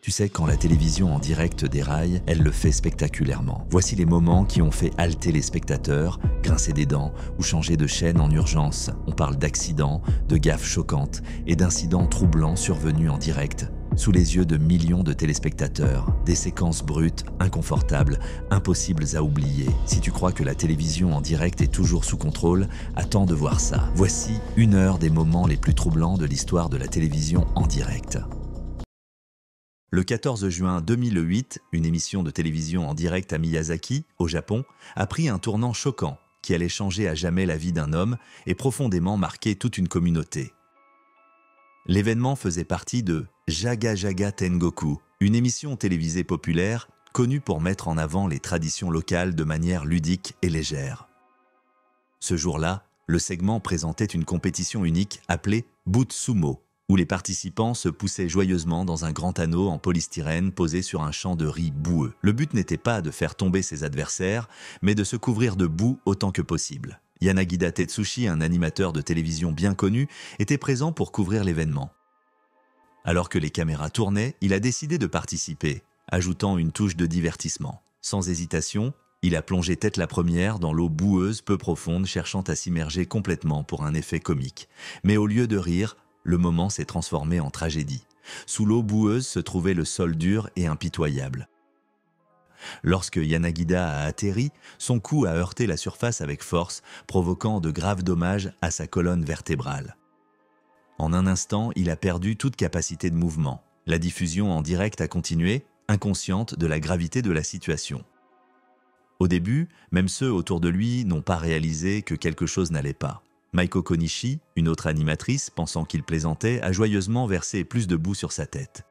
Tu sais, quand la télévision en direct déraille, elle le fait spectaculairement. Voici les moments qui ont fait halter les spectateurs, grincer des dents ou changer de chaîne en urgence. On parle d'accidents, de gaffes choquantes et d'incidents troublants survenus en direct, sous les yeux de millions de téléspectateurs. Des séquences brutes, inconfortables, impossibles à oublier. Si tu crois que la télévision en direct est toujours sous contrôle, attends de voir ça. Voici 1 heure des moments les plus troublants de l'histoire de la télévision en direct. Le 14 juin 2008, une émission de télévision en direct à Miyazaki, au Japon, a pris un tournant choquant qui allait changer à jamais la vie d'un homme et profondément marquer toute une communauté. L'événement faisait partie de Jaga Jaga Tengoku, une émission télévisée populaire connue pour mettre en avant les traditions locales de manière ludique et légère. Ce jour-là, le segment présentait une compétition unique appelée Butsumo, où les participants se poussaient joyeusement dans un grand anneau en polystyrène posé sur un champ de riz boueux. Le but n'était pas de faire tomber ses adversaires, mais de se couvrir de boue autant que possible. Yanagida Tetsushi, un animateur de télévision bien connu, était présent pour couvrir l'événement. Alors que les caméras tournaient, il a décidé de participer, ajoutant une touche de divertissement. Sans hésitation, il a plongé tête la première dans l'eau boueuse peu profonde, cherchant à s'immerger complètement pour un effet comique. Mais au lieu de rire, le moment s'est transformé en tragédie. Sous l'eau boueuse se trouvait le sol dur et impitoyable. Lorsque Yanagida a atterri, son cou a heurté la surface avec force, provoquant de graves dommages à sa colonne vertébrale. En un instant, il a perdu toute capacité de mouvement. La diffusion en direct a continué, inconsciente de la gravité de la situation. Au début, même ceux autour de lui n'ont pas réalisé que quelque chose n'allait pas. Maiko Konishi, une autre animatrice, pensant qu'il plaisantait, a joyeusement versé plus de boue sur sa tête.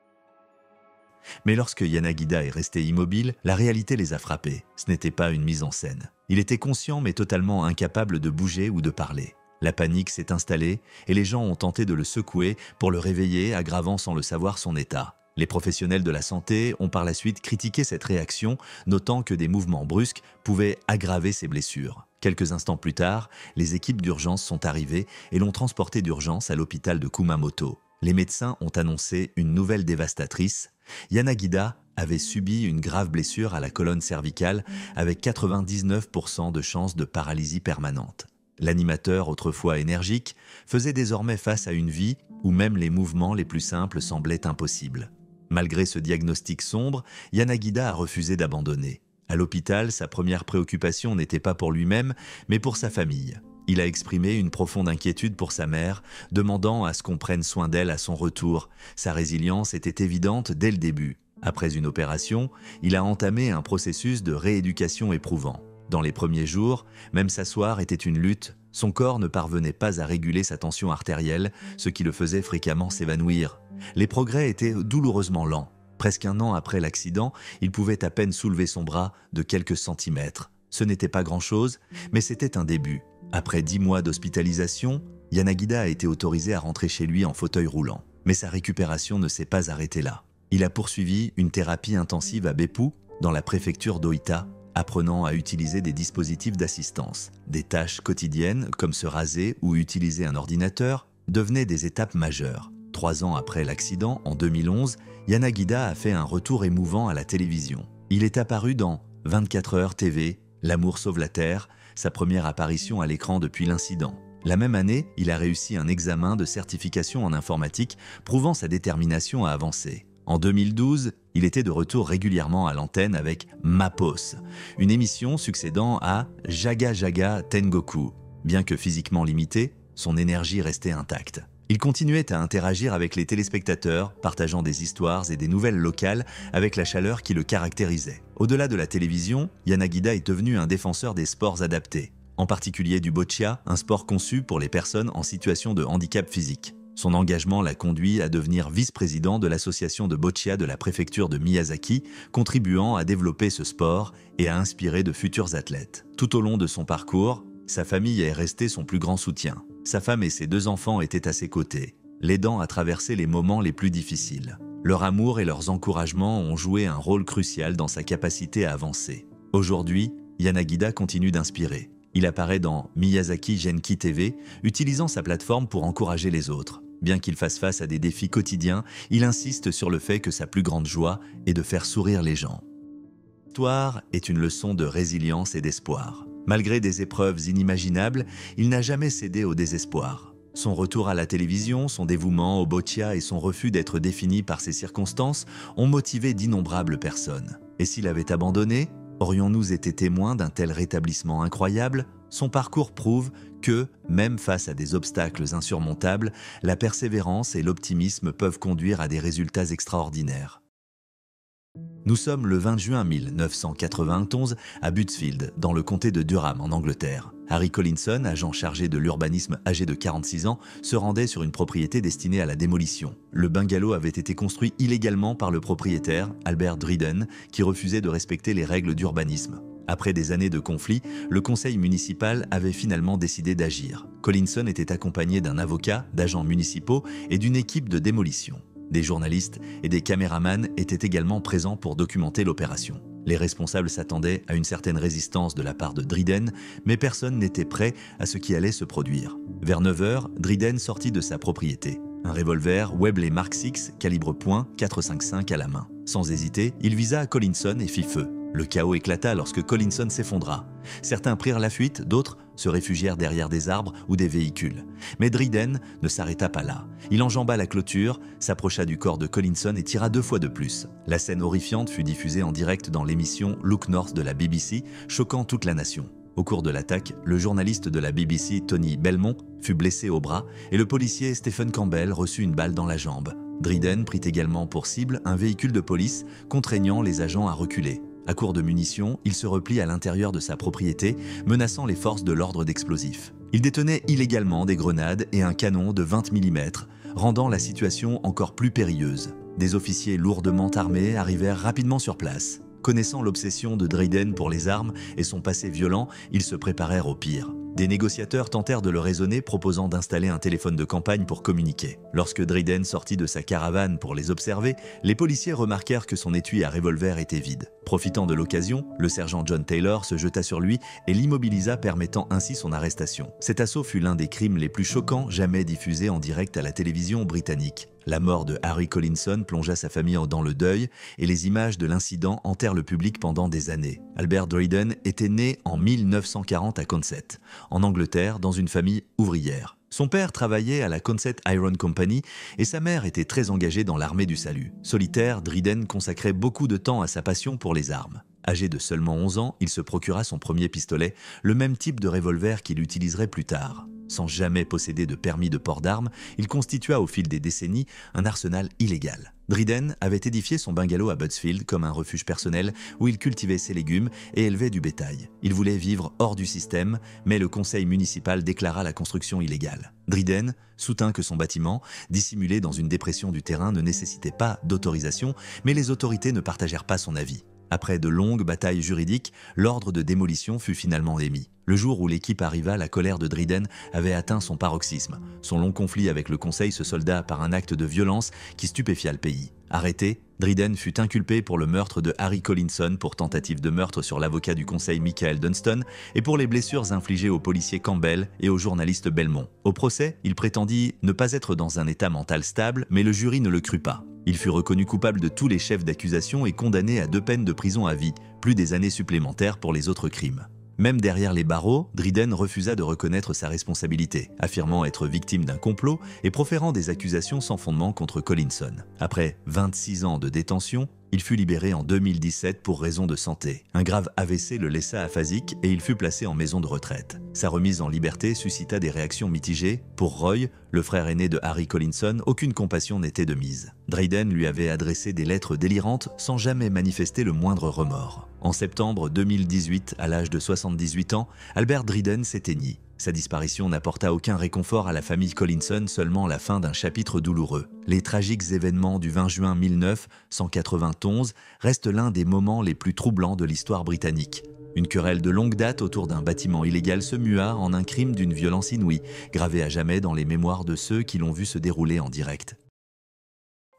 Mais lorsque Yanagida est resté immobile, la réalité les a frappés. Ce n'était pas une mise en scène. Il était conscient mais totalement incapable de bouger ou de parler. La panique s'est installée et les gens ont tenté de le secouer pour le réveiller, aggravant sans le savoir son état. Les professionnels de la santé ont par la suite critiqué cette réaction, notant que des mouvements brusques pouvaient aggraver ses blessures. Quelques instants plus tard, les équipes d'urgence sont arrivées et l'ont transporté d'urgence à l'hôpital de Kumamoto. Les médecins ont annoncé une nouvelle dévastatrice. Yanagida avait subi une grave blessure à la colonne cervicale avec 99% de chances de paralysie permanente. L'animateur, autrefois énergique, faisait désormais face à une vie où même les mouvements les plus simples semblaient impossibles. Malgré ce diagnostic sombre, Yanagida a refusé d'abandonner. À l'hôpital, sa première préoccupation n'était pas pour lui-même, mais pour sa famille. Il a exprimé une profonde inquiétude pour sa mère, demandant à ce qu'on prenne soin d'elle à son retour. Sa résilience était évidente dès le début. Après une opération, il a entamé un processus de rééducation éprouvant. Dans les premiers jours, même s'asseoir était une lutte. Son corps ne parvenait pas à réguler sa tension artérielle, ce qui le faisait fréquemment s'évanouir. Les progrès étaient douloureusement lents. Presque 1 an après l'accident, il pouvait à peine soulever son bras de quelques centimètres. Ce n'était pas grand-chose, mais c'était un début. Après 10 mois d'hospitalisation, Yanagida a été autorisé à rentrer chez lui en fauteuil roulant. Mais sa récupération ne s'est pas arrêtée là. Il a poursuivi une thérapie intensive à Beppu, dans la préfecture d'Oita, apprenant à utiliser des dispositifs d'assistance. Des tâches quotidiennes, comme se raser ou utiliser un ordinateur, devenaient des étapes majeures. 3 ans après l'accident, en 2011, Yanagida a fait un retour émouvant à la télévision. Il est apparu dans 24 heures TV, L'amour sauve la Terre, sa première apparition à l'écran depuis l'incident. La même année, il a réussi un examen de certification en informatique, prouvant sa détermination à avancer. En 2012, il était de retour régulièrement à l'antenne avec Mapos, une émission succédant à Jaga Jaga Tengoku. Bien que physiquement limité, son énergie restait intacte. Il continuait à interagir avec les téléspectateurs, partageant des histoires et des nouvelles locales avec la chaleur qui le caractérisait. Au-delà de la télévision, Yanagida est devenu un défenseur des sports adaptés, en particulier du boccia, un sport conçu pour les personnes en situation de handicap physique. Son engagement l'a conduit à devenir vice-président de l'association de boccia de la préfecture de Miyazaki, contribuant à développer ce sport et à inspirer de futurs athlètes. Tout au long de son parcours, sa famille est restée son plus grand soutien. Sa femme et ses 2 enfants étaient à ses côtés, l'aidant à traverser les moments les plus difficiles. Leur amour et leurs encouragements ont joué un rôle crucial dans sa capacité à avancer. Aujourd'hui, Yanagida continue d'inspirer. Il apparaît dans Miyazaki Genki TV, utilisant sa plateforme pour encourager les autres. Bien qu'il fasse face à des défis quotidiens, il insiste sur le fait que sa plus grande joie est de faire sourire les gens. L'histoire est une leçon de résilience et d'espoir. Malgré des épreuves inimaginables, il n'a jamais cédé au désespoir. Son retour à la télévision, son dévouement au boccia et son refus d'être défini par ses circonstances ont motivé d'innombrables personnes. Et s'il avait abandonné, aurions-nous été témoins d'un tel rétablissement incroyable? Son parcours prouve que, même face à des obstacles insurmontables, la persévérance et l'optimisme peuvent conduire à des résultats extraordinaires. Nous sommes le 20 juin 1991 à Buttsfield, dans le comté de Durham, en Angleterre. Harry Collinson, agent chargé de l'urbanisme âgé de 46 ans, se rendait sur une propriété destinée à la démolition. Le bungalow avait été construit illégalement par le propriétaire, Albert Dryden, qui refusait de respecter les règles d'urbanisme. Après des années de conflits, le conseil municipal avait finalement décidé d'agir. Collinson était accompagné d'un avocat, d'agents municipaux et d'une équipe de démolition. Des journalistes et des caméramans étaient également présents pour documenter l'opération. Les responsables s'attendaient à une certaine résistance de la part de Dryden, mais personne n'était prêt à ce qui allait se produire. Vers 9 h, Dryden sortit de sa propriété. Un revolver Webley Mark VI, calibre .455 à la main. Sans hésiter, il visa Collinson et fit feu. Le chaos éclata lorsque Collinson s'effondra. Certains prirent la fuite, d'autres se réfugièrent derrière des arbres ou des véhicules. Mais Dryden ne s'arrêta pas là. Il enjamba la clôture, s'approcha du corps de Collinson et tira 2 fois de plus. La scène horrifiante fut diffusée en direct dans l'émission Look North de la BBC, choquant toute la nation. Au cours de l'attaque, le journaliste de la BBC, Tony Belmont, fut blessé au bras et le policier Stephen Campbell reçut une balle dans la jambe. Dryden prit également pour cible un véhicule de police, contraignant les agents à reculer. À court de munitions, il se replie à l'intérieur de sa propriété, menaçant les forces de l'ordre d'explosifs. Il détenait illégalement des grenades et un canon de 20 mm, rendant la situation encore plus périlleuse. Des officiers lourdement armés arrivèrent rapidement sur place. Connaissant l'obsession de Dryden pour les armes et son passé violent, ils se préparèrent au pire. Des négociateurs tentèrent de le raisonner, proposant d'installer un téléphone de campagne pour communiquer. Lorsque Dryden sortit de sa caravane pour les observer, les policiers remarquèrent que son étui à revolver était vide. Profitant de l'occasion, le sergent John Taylor se jeta sur lui et l'immobilisa, permettant ainsi son arrestation. Cet assaut fut l'un des crimes les plus choquants jamais diffusés en direct à la télévision britannique. La mort de Harry Collinson plongea sa famille dans le deuil et les images de l'incident hantèrent le public pendant des années. Albert Dryden était né en 1940 à Consett, en Angleterre, dans une famille ouvrière. Son père travaillait à la Consett Iron Company et sa mère était très engagée dans l'armée du salut. Solitaire, Dryden consacrait beaucoup de temps à sa passion pour les armes. Âgé de seulement 11 ans, il se procura son premier pistolet, le même type de revolver qu'il utiliserait plus tard. Sans jamais posséder de permis de port d'armes, il constitua au fil des décennies un arsenal illégal. Dryden avait édifié son bungalow à Buttsfield comme un refuge personnel où il cultivait ses légumes et élevait du bétail. Il voulait vivre hors du système, mais le conseil municipal déclara la construction illégale. Dryden soutint que son bâtiment, dissimulé dans une dépression du terrain, ne nécessitait pas d'autorisation, mais les autorités ne partagèrent pas son avis. Après de longues batailles juridiques, l'ordre de démolition fut finalement émis. Le jour où l'équipe arriva, la colère de Dryden avait atteint son paroxysme. Son long conflit avec le conseil se solda par un acte de violence qui stupéfia le pays. Arrêté, Dryden fut inculpé pour le meurtre de Harry Collinson, pour tentative de meurtre sur l'avocat du conseil Michael Dunston et pour les blessures infligées au policier Campbell et au journaliste Belmont. Au procès, il prétendit ne pas être dans un état mental stable, mais le jury ne le crut pas. Il fut reconnu coupable de tous les chefs d'accusation et condamné à 2 peines de prison à vie, plus des années supplémentaires pour les autres crimes. Même derrière les barreaux, Dryden refusa de reconnaître sa responsabilité, affirmant être victime d'un complot et proférant des accusations sans fondement contre Collinson. Après 26 ans de détention, il fut libéré en 2017 pour raison de santé. Un grave AVC le laissa aphasique et il fut placé en maison de retraite. Sa remise en liberté suscita des réactions mitigées. Pour Roy, le frère aîné de Harry Collinson, aucune compassion n'était de mise. Dryden lui avait adressé des lettres délirantes sans jamais manifester le moindre remords. En septembre 2018, à l'âge de 78 ans, Albert Dryden s'éteignit. Sa disparition n'apporta aucun réconfort à la famille Collinson, seulement la fin d'un chapitre douloureux. Les tragiques événements du 20 juin 1991 restent l'un des moments les plus troublants de l'histoire britannique. Une querelle de longue date autour d'un bâtiment illégal se mua en un crime d'une violence inouïe, gravé à jamais dans les mémoires de ceux qui l'ont vu se dérouler en direct.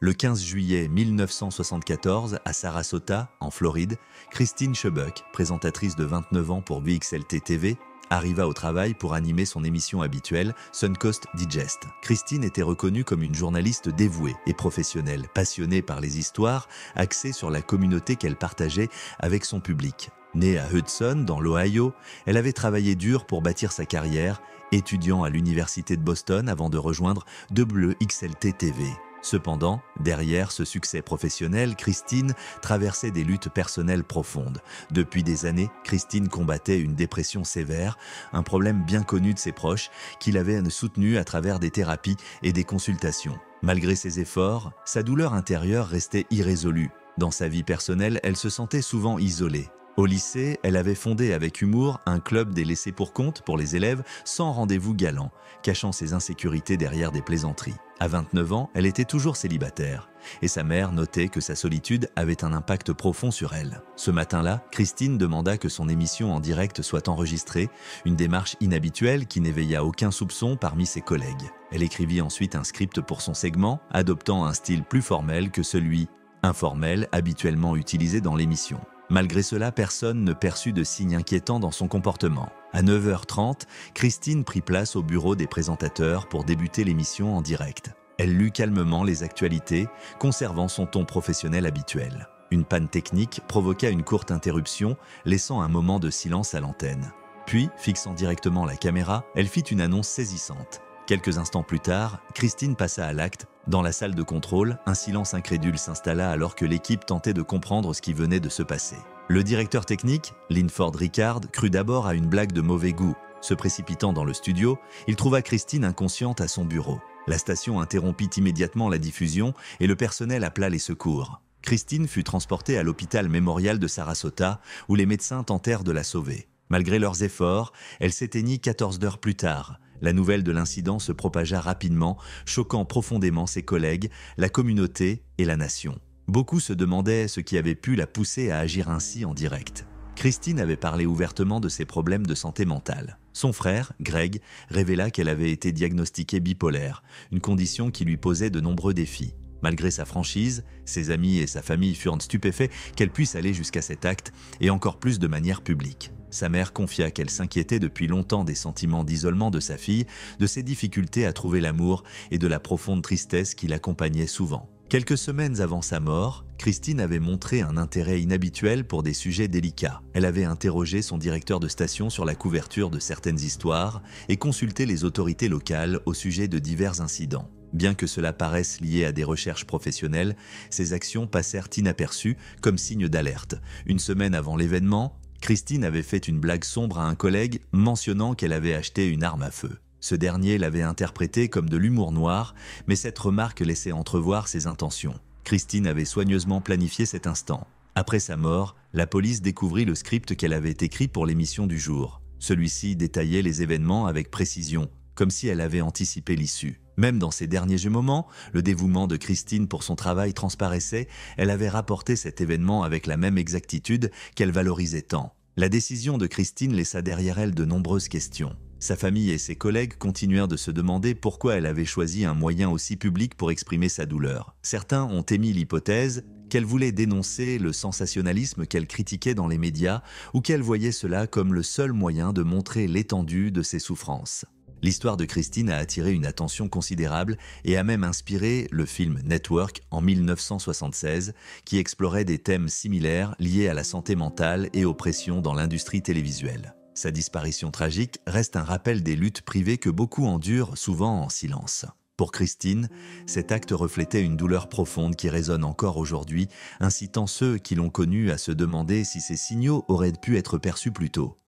Le 15 juillet 1974, à Sarasota, en Floride, Christine Chubbuck, présentatrice de 29 ans pour BXLT TV, arriva au travail pour animer son émission habituelle, Suncoast Digest. Christine était reconnue comme une journaliste dévouée et professionnelle, passionnée par les histoires, axée sur la communauté qu'elle partageait avec son public. Née à Hudson, dans l'Ohio, elle avait travaillé dur pour bâtir sa carrière, étudiant à l'université de Boston avant de rejoindre WXLT-TV. Cependant, derrière ce succès professionnel, Christine traversait des luttes personnelles profondes. Depuis des années, Christine combattait une dépression sévère, un problème bien connu de ses proches, qui l'avait soutenue à travers des thérapies et des consultations. Malgré ses efforts, sa douleur intérieure restait irrésolue. Dans sa vie personnelle, elle se sentait souvent isolée. Au lycée, elle avait fondé avec humour un club des laissés-pour-compte pour les élèves sans rendez-vous galant, cachant ses insécurités derrière des plaisanteries. À 29 ans, elle était toujours célibataire, et sa mère notait que sa solitude avait un impact profond sur elle. Ce matin-là, Christine demanda que son émission en direct soit enregistrée, une démarche inhabituelle qui n'éveilla aucun soupçon parmi ses collègues. Elle écrivit ensuite un script pour son segment, adoptant un style plus formel que celui informel habituellement utilisé dans l'émission. Malgré cela, personne ne perçut de signes inquiétants dans son comportement. À 9h30, Christine prit place au bureau des présentateurs pour débuter l'émission en direct. Elle lut calmement les actualités, conservant son ton professionnel habituel. Une panne technique provoqua une courte interruption, laissant un moment de silence à l'antenne. Puis, fixant directement la caméra, elle fit une annonce saisissante. Quelques instants plus tard, Christine passa à l'acte. Dans la salle de contrôle, un silence incrédule s'installa alors que l'équipe tentait de comprendre ce qui venait de se passer. Le directeur technique, Linford Ricard, crut d'abord à une blague de mauvais goût. Se précipitant dans le studio, il trouva Christine inconsciente à son bureau. La station interrompit immédiatement la diffusion et le personnel appela les secours. Christine fut transportée à l'hôpital mémorial de Sarasota où les médecins tentèrent de la sauver. Malgré leurs efforts, elle s'éteignit 14 heures plus tard. La nouvelle de l'incident se propagea rapidement, choquant profondément ses collègues, la communauté et la nation. Beaucoup se demandaient ce qui avait pu la pousser à agir ainsi en direct. Christine avait parlé ouvertement de ses problèmes de santé mentale. Son frère, Greg, révéla qu'elle avait été diagnostiquée bipolaire, une condition qui lui posait de nombreux défis. Malgré sa franchise, ses amis et sa famille furent stupéfaits qu'elle puisse aller jusqu'à cet acte, et encore plus de manière publique. Sa mère confia qu'elle s'inquiétait depuis longtemps des sentiments d'isolement de sa fille, de ses difficultés à trouver l'amour et de la profonde tristesse qui l'accompagnait souvent. Quelques semaines avant sa mort, Christine avait montré un intérêt inhabituel pour des sujets délicats. Elle avait interrogé son directeur de station sur la couverture de certaines histoires et consulté les autorités locales au sujet de divers incidents. Bien que cela paraisse lié à des recherches professionnelles, ces actions passèrent inaperçues comme signe d'alerte. Une semaine avant l'événement, Christine avait fait une blague sombre à un collègue mentionnant qu'elle avait acheté une arme à feu. Ce dernier l'avait interprété comme de l'humour noir, mais cette remarque laissait entrevoir ses intentions. Christine avait soigneusement planifié cet instant. Après sa mort, la police découvrit le script qu'elle avait écrit pour l'émission du jour. Celui-ci détaillait les événements avec précision, comme si elle avait anticipé l'issue. Même dans ces derniers moments, le dévouement de Christine pour son travail transparaissait, elle avait rapporté cet événement avec la même exactitude qu'elle valorisait tant. La décision de Christine laissa derrière elle de nombreuses questions. Sa famille et ses collègues continuèrent de se demander pourquoi elle avait choisi un moyen aussi public pour exprimer sa douleur. Certains ont émis l'hypothèse qu'elle voulait dénoncer le sensationnalisme qu'elle critiquait dans les médias ou qu'elle voyait cela comme le seul moyen de montrer l'étendue de ses souffrances. L'histoire de Christine a attiré une attention considérable et a même inspiré le film Network en 1976 qui explorait des thèmes similaires liés à la santé mentale et aux pressions dans l'industrie télévisuelle. Sa disparition tragique reste un rappel des luttes privées que beaucoup endurent souvent en silence. Pour Christine, cet acte reflétait une douleur profonde qui résonne encore aujourd'hui, incitant ceux qui l'ont connue à se demander si ces signaux auraient pu être perçus plus tôt.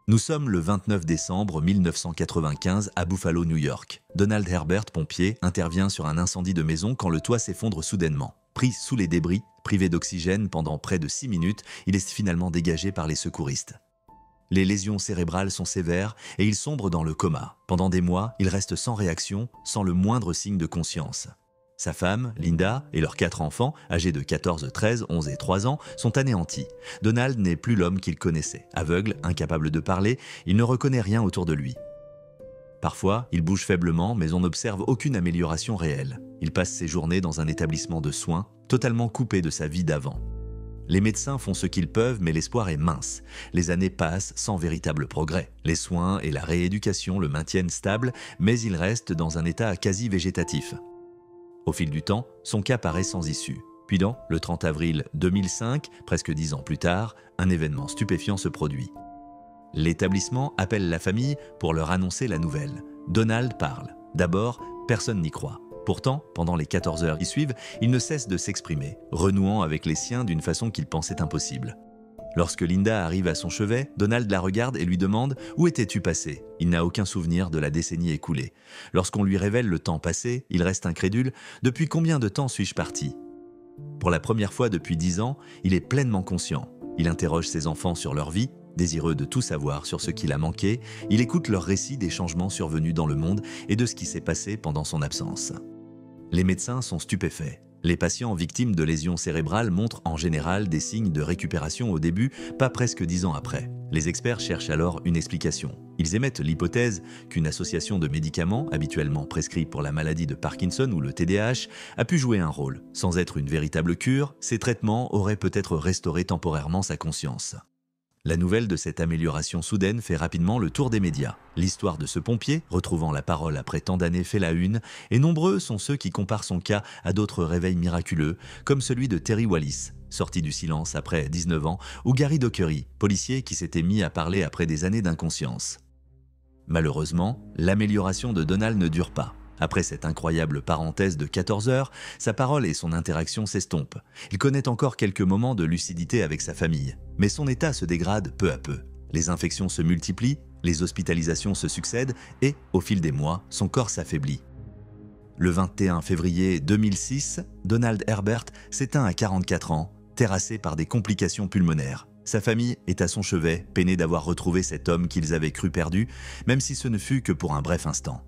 Nous sommes le 29 décembre 1995 à Buffalo, New York. Donald Herbert, pompier, intervient sur un incendie de maison quand le toit s'effondre soudainement. Pris sous les débris, privé d'oxygène pendant près de 6 minutes, il est finalement dégagé par les secouristes. Les lésions cérébrales sont sévères et il sombre dans le coma. Pendant des mois, il reste sans réaction, sans le moindre signe de conscience. Sa femme, Linda, et leurs 4 enfants, âgés de 14, 13, 11 et 3 ans, sont anéantis. Donald n'est plus l'homme qu'il connaissait. Aveugle, incapable de parler, il ne reconnaît rien autour de lui. Parfois, il bouge faiblement, mais on n'observe aucune amélioration réelle. Il passe ses journées dans un établissement de soins, totalement coupé de sa vie d'avant. Les médecins font ce qu'ils peuvent, mais l'espoir est mince. Les années passent sans véritable progrès. Les soins et la rééducation le maintiennent stable, mais il reste dans un état quasi végétatif. Au fil du temps, son cas paraît sans issue. Puis le 30 avril 2005, presque 10 ans plus tard, un événement stupéfiant se produit. L'établissement appelle la famille pour leur annoncer la nouvelle. Donald parle. D'abord, personne n'y croit. Pourtant, pendant les 14 heures qui suivent, il ne cesse de s'exprimer, renouant avec les siens d'une façon qu'il pensait impossible. Lorsque Linda arrive à son chevet, Donald la regarde et lui demande « Où étais-tu passé ?» Il n'a aucun souvenir de la décennie écoulée. Lorsqu'on lui révèle le temps passé, il reste incrédule « Depuis combien de temps suis-je parti ?» Pour la première fois depuis 10 ans, il est pleinement conscient. Il interroge ses enfants sur leur vie, désireux de tout savoir sur ce qu'il a manqué, il écoute leurs récits des changements survenus dans le monde et de ce qui s'est passé pendant son absence. Les médecins sont stupéfaits. Les patients victimes de lésions cérébrales montrent en général des signes de récupération au début, pas presque 10 ans après. Les experts cherchent alors une explication. Ils émettent l'hypothèse qu'une association de médicaments, habituellement prescrits pour la maladie de Parkinson ou le TDAH, a pu jouer un rôle. Sans être une véritable cure, ces traitements auraient peut-être restauré temporairement sa conscience. La nouvelle de cette amélioration soudaine fait rapidement le tour des médias. L'histoire de ce pompier, retrouvant la parole après tant d'années, fait la une, et nombreux sont ceux qui comparent son cas à d'autres réveils miraculeux, comme celui de Terry Wallis, sorti du silence après 19 ans, ou Gary Dockery, policier qui s'était mis à parler après des années d'inconscience. Malheureusement, l'amélioration de Donald ne dure pas. Après cette incroyable parenthèse de 14 heures, sa parole et son interaction s'estompent. Il connaît encore quelques moments de lucidité avec sa famille, mais son état se dégrade peu à peu. Les infections se multiplient, les hospitalisations se succèdent et, au fil des mois, son corps s'affaiblit. Le 21 février 2006, Donald Herbert s'éteint à 44 ans, terrassé par des complications pulmonaires. Sa famille est à son chevet, peinée d'avoir retrouvé cet homme qu'ils avaient cru perdu, même si ce ne fut que pour un bref instant.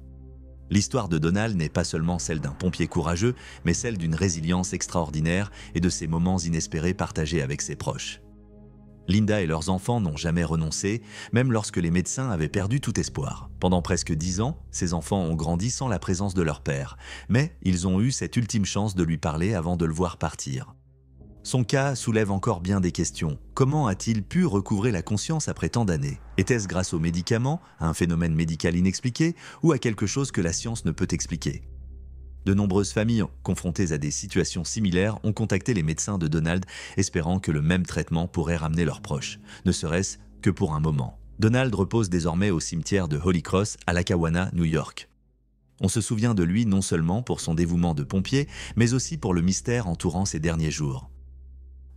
L'histoire de Donald n'est pas seulement celle d'un pompier courageux, mais celle d'une résilience extraordinaire et de ces moments inespérés partagés avec ses proches. Linda et leurs enfants n'ont jamais renoncé, même lorsque les médecins avaient perdu tout espoir. Pendant presque 10 ans, ces enfants ont grandi sans la présence de leur père, mais ils ont eu cette ultime chance de lui parler avant de le voir partir. Son cas soulève encore bien des questions. Comment a-t-il pu recouvrer la conscience après tant d'années? Était-ce grâce aux médicaments, à un phénomène médical inexpliqué, ou à quelque chose que la science ne peut expliquer? De nombreuses familles confrontées à des situations similaires ont contacté les médecins de Donald, espérant que le même traitement pourrait ramener leurs proches, ne serait-ce que pour un moment. Donald repose désormais au cimetière de Holy Cross à Lackawanna, New York. On se souvient de lui non seulement pour son dévouement de pompier, mais aussi pour le mystère entourant ses derniers jours.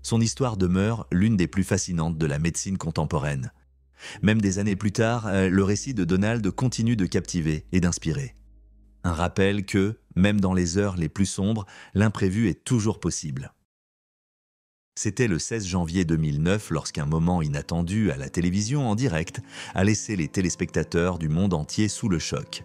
Son histoire demeure l'une des plus fascinantes de la médecine contemporaine. Même des années plus tard, le récit de Donald continue de captiver et d'inspirer. Un rappel que, même dans les heures les plus sombres, l'imprévu est toujours possible. C'était le 16 janvier 2009 lorsqu'un moment inattendu à la télévision en direct a laissé les téléspectateurs du monde entier sous le choc.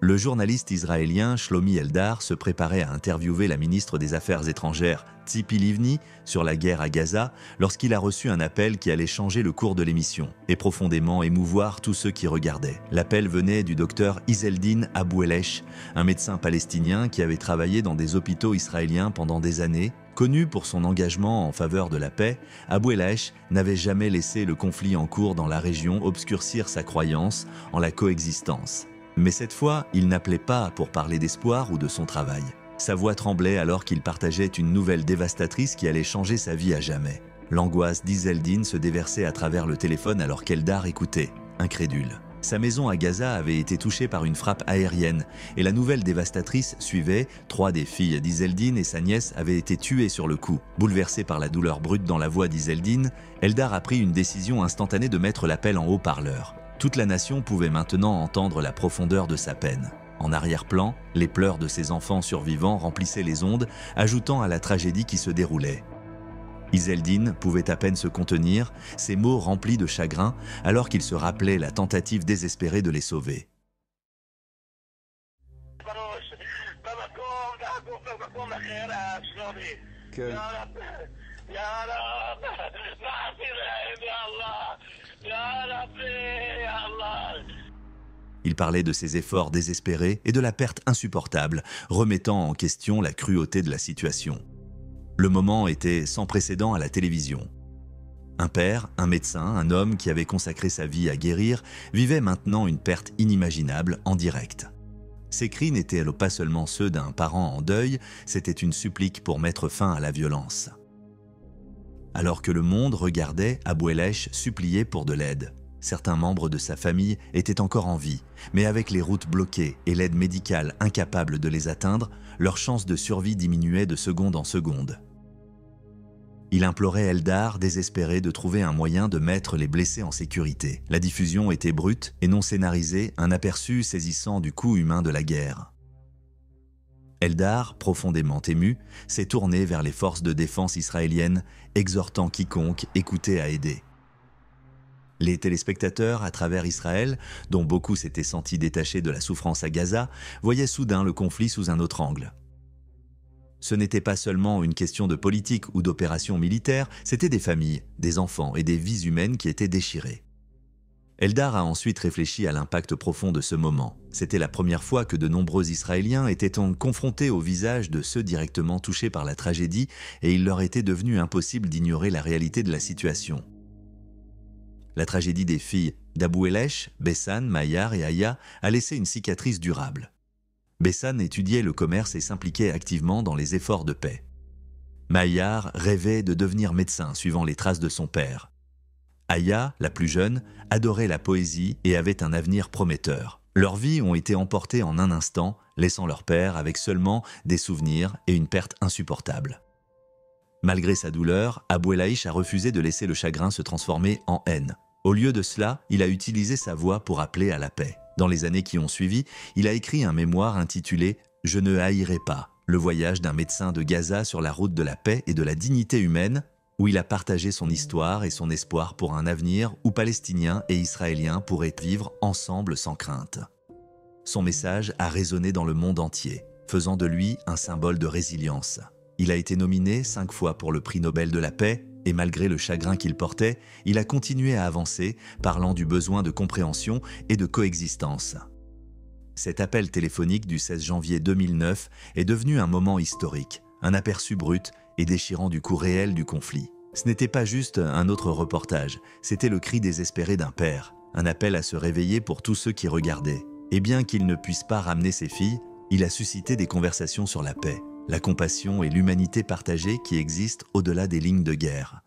Le journaliste israélien Shlomi Eldar se préparait à interviewer la ministre des Affaires étrangères Tzipi Livni sur la guerre à Gaza lorsqu'il a reçu un appel qui allait changer le cours de l'émission et profondément émouvoir tous ceux qui regardaient. L'appel venait du docteur Izzeldin Abou-Elesh, un médecin palestinien qui avait travaillé dans des hôpitaux israéliens pendant des années. Connu pour son engagement en faveur de la paix, Abou-Elesh n'avait jamais laissé le conflit en cours dans la région obscurcir sa croyance en la coexistence. Mais cette fois, il n'appelait pas pour parler d'espoir ou de son travail. Sa voix tremblait alors qu'il partageait une nouvelle dévastatrice qui allait changer sa vie à jamais. L'angoisse d'Izzeldin se déversait à travers le téléphone alors qu'Eldar écoutait, incrédule. Sa maison à Gaza avait été touchée par une frappe aérienne et la nouvelle dévastatrice suivait. 3 des filles d'Izzeldin et sa nièce avaient été tuées sur le coup. Bouleversé par la douleur brute dans la voix d'Izzeldin, Eldar a pris une décision instantanée de mettre l'appel en haut-parleur. Toute la nation pouvait maintenant entendre la profondeur de sa peine. En arrière-plan, les pleurs de ses enfants survivants remplissaient les ondes, ajoutant à la tragédie qui se déroulait. Izzeldin pouvait à peine se contenir, ses mots remplis de chagrin, alors qu'il se rappelait la tentative désespérée de les sauver. Il parlait de ses efforts désespérés et de la perte insupportable, remettant en question la cruauté de la situation. Le moment était sans précédent à la télévision. Un père, un médecin, un homme qui avait consacré sa vie à guérir, vivait maintenant une perte inimaginable en direct. Ces cris n'étaient pas seulement ceux d'un parent en deuil, c'était une supplique pour mettre fin à la violence. Alors que le monde regardait, Abou El-Eish suppliait pour de l'aide. Certains membres de sa famille étaient encore en vie, mais avec les routes bloquées et l'aide médicale incapable de les atteindre, leurs chances de survie diminuaient de seconde en seconde. Il implorait Eldar, désespéré, de trouver un moyen de mettre les blessés en sécurité. La diffusion était brute et non scénarisée, un aperçu saisissant du coût humain de la guerre. Eldar, profondément ému, s'est tourné vers les forces de défense israéliennes, exhortant quiconque écoutait à aider. Les téléspectateurs à travers Israël, dont beaucoup s'étaient sentis détachés de la souffrance à Gaza, voyaient soudain le conflit sous un autre angle. Ce n'était pas seulement une question de politique ou d'opération militaire, c'était des familles, des enfants et des vies humaines qui étaient déchirées. Eldar a ensuite réfléchi à l'impact profond de ce moment. C'était la première fois que de nombreux Israéliens étaient confrontés au visage de ceux directement touchés par la tragédie et il leur était devenu impossible d'ignorer la réalité de la situation. La tragédie des filles d'Abou El-Eish, Bessan, Mayar et Aya a laissé une cicatrice durable. Bessan étudiait le commerce et s'impliquait activement dans les efforts de paix. Mayar rêvait de devenir médecin suivant les traces de son père. Aya, la plus jeune, adorait la poésie et avait un avenir prometteur. Leurs vies ont été emportées en un instant, laissant leur père avec seulement des souvenirs et une perte insupportable. Malgré sa douleur, Abou El-Eish a refusé de laisser le chagrin se transformer en haine. Au lieu de cela, il a utilisé sa voix pour appeler à la paix. Dans les années qui ont suivi, il a écrit un mémoire intitulé « Je ne haïrai pas », le voyage d'un médecin de Gaza sur la route de la paix et de la dignité humaine, où il a partagé son histoire et son espoir pour un avenir où Palestiniens et Israéliens pourraient vivre ensemble sans crainte. Son message a résonné dans le monde entier, faisant de lui un symbole de résilience. Il a été nominé 5 fois pour le prix Nobel de la paix, et malgré le chagrin qu'il portait, il a continué à avancer, parlant du besoin de compréhension et de coexistence. Cet appel téléphonique du 16 janvier 2009 est devenu un moment historique, un aperçu brut et déchirant du coût réel du conflit. Ce n'était pas juste un autre reportage, c'était le cri désespéré d'un père, un appel à se réveiller pour tous ceux qui regardaient. Et bien qu'il ne puisse pas ramener ses filles, il a suscité des conversations sur la paix, la compassion et l'humanité partagée qui existent au-delà des lignes de guerre.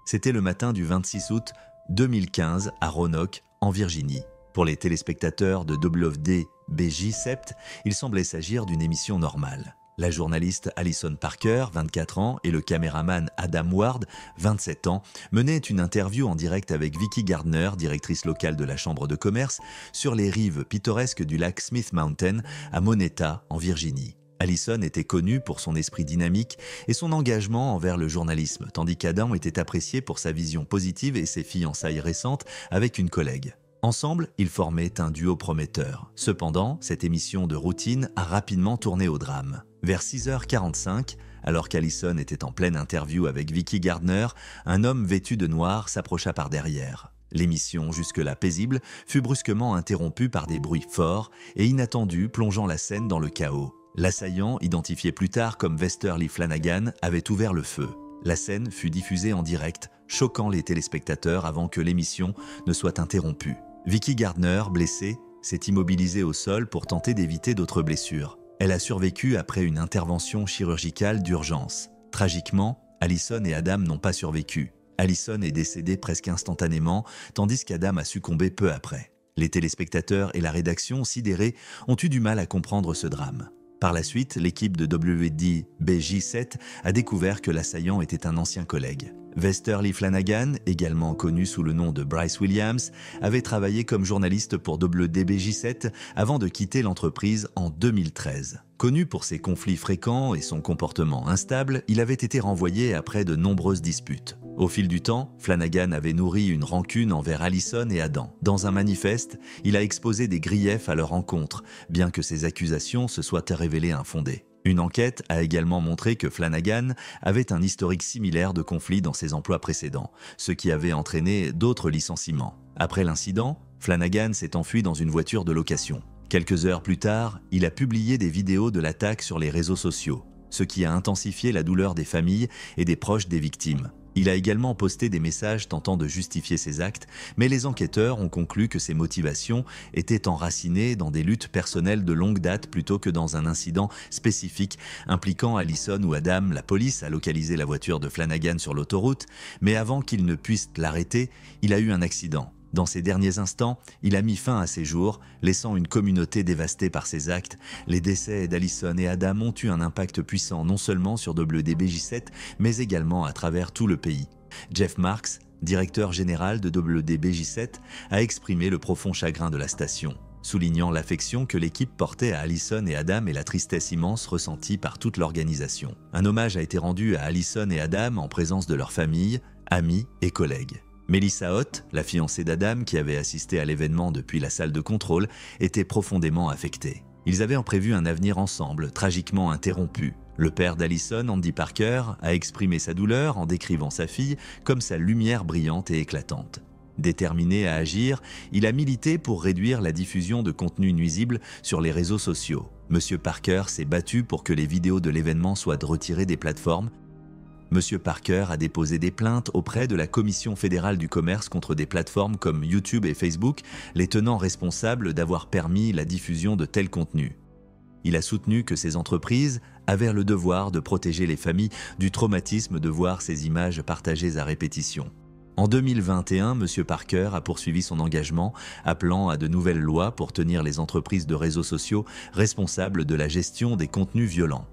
C'était le matin du 26 août 2015 à Roanoke, en Virginie. Pour les téléspectateurs de WDBJ7, il semblait s'agir d'une émission normale. La journaliste Alison Parker, 24 ans, et le caméraman Adam Ward, 27 ans, menaient une interview en direct avec Vicki Gardner, directrice locale de la Chambre de commerce, sur les rives pittoresques du lac Smith Mountain à Moneta, en Virginie. Alison était connue pour son esprit dynamique et son engagement envers le journalisme, tandis qu'Adam était apprécié pour sa vision positive et ses fiançailles récentes avec une collègue. Ensemble, ils formaient un duo prometteur. Cependant, cette émission de routine a rapidement tourné au drame. Vers 6h45, alors qu'Alison était en pleine interview avec Vicki Gardner, un homme vêtu de noir s'approcha par derrière. L'émission, jusque-là paisible, fut brusquement interrompue par des bruits forts et inattendus plongeant la scène dans le chaos. L'assaillant, identifié plus tard comme Westerly Flanagan, avait ouvert le feu. La scène fut diffusée en direct, choquant les téléspectateurs avant que l'émission ne soit interrompue. Vicki Gardner, blessée, s'est immobilisée au sol pour tenter d'éviter d'autres blessures. Elle a survécu après une intervention chirurgicale d'urgence. Tragiquement, Alison et Adam n'ont pas survécu. Alison est décédée presque instantanément, tandis qu'Adam a succombé peu après. Les téléspectateurs et la rédaction, sidérés, ont eu du mal à comprendre ce drame. Par la suite, l'équipe de WDBJ7 a découvert que l'assaillant était un ancien collègue. Westerly Flanagan, également connu sous le nom de Bryce Williams, avait travaillé comme journaliste pour WDBJ7 avant de quitter l'entreprise en 2013. Connu pour ses conflits fréquents et son comportement instable, il avait été renvoyé après de nombreuses disputes. Au fil du temps, Flanagan avait nourri une rancune envers Alison et Adam. Dans un manifeste, il a exposé des griefs à leur encontre, bien que ses accusations se soient révélées infondées. Une enquête a également montré que Flanagan avait un historique similaire de conflits dans ses emplois précédents, ce qui avait entraîné d'autres licenciements. Après l'incident, Flanagan s'est enfui dans une voiture de location. Quelques heures plus tard, il a publié des vidéos de l'attaque sur les réseaux sociaux. ce qui a intensifié la douleur des familles et des proches des victimes. Il a également posté des messages tentant de justifier ses actes, mais les enquêteurs ont conclu que ses motivations étaient enracinées dans des luttes personnelles de longue date plutôt que dans un incident spécifique impliquant Allison ou Adam. La police a localisé la voiture de Flanagan sur l'autoroute, mais avant qu'il ne puisse l'arrêter, il a eu un accident. Dans ses derniers instants, il a mis fin à ses jours, laissant une communauté dévastée par ses actes. Les décès d'Allison et Adam ont eu un impact puissant non seulement sur WDBJ7, mais également à travers tout le pays. Jeff Marks, directeur général de WDBJ7, a exprimé le profond chagrin de la station, soulignant l'affection que l'équipe portait à Allison et Adam et la tristesse immense ressentie par toute l'organisation. Un hommage a été rendu à Allison et Adam en présence de leurs familles, amis et collègues. Melissa Ott, la fiancée d'Adam qui avait assisté à l'événement depuis la salle de contrôle, était profondément affectée. Ils avaient en prévu un avenir ensemble, tragiquement interrompu. Le père d'Allison, Andy Parker, a exprimé sa douleur en décrivant sa fille comme sa lumière brillante et éclatante. Déterminé à agir, il a milité pour réduire la diffusion de contenus nuisibles sur les réseaux sociaux. Monsieur Parker s'est battu pour que les vidéos de l'événement soient retirées des plateformes. Monsieur Parker a déposé des plaintes auprès de la Commission fédérale du commerce contre des plateformes comme YouTube et Facebook, les tenant responsables d'avoir permis la diffusion de tels contenus. Il a soutenu que ces entreprises avaient le devoir de protéger les familles du traumatisme de voir ces images partagées à répétition. En 2021, Monsieur Parker a poursuivi son engagement, appelant à de nouvelles lois pour tenir les entreprises de réseaux sociaux responsables de la gestion des contenus violents.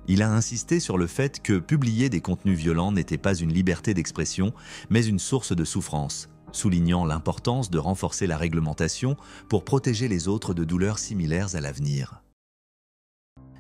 Il a insisté sur le fait que publier des contenus violents n'était pas une liberté d'expression, mais une source de souffrance, soulignant l'importance de renforcer la réglementation pour protéger les autres de douleurs similaires à l'avenir.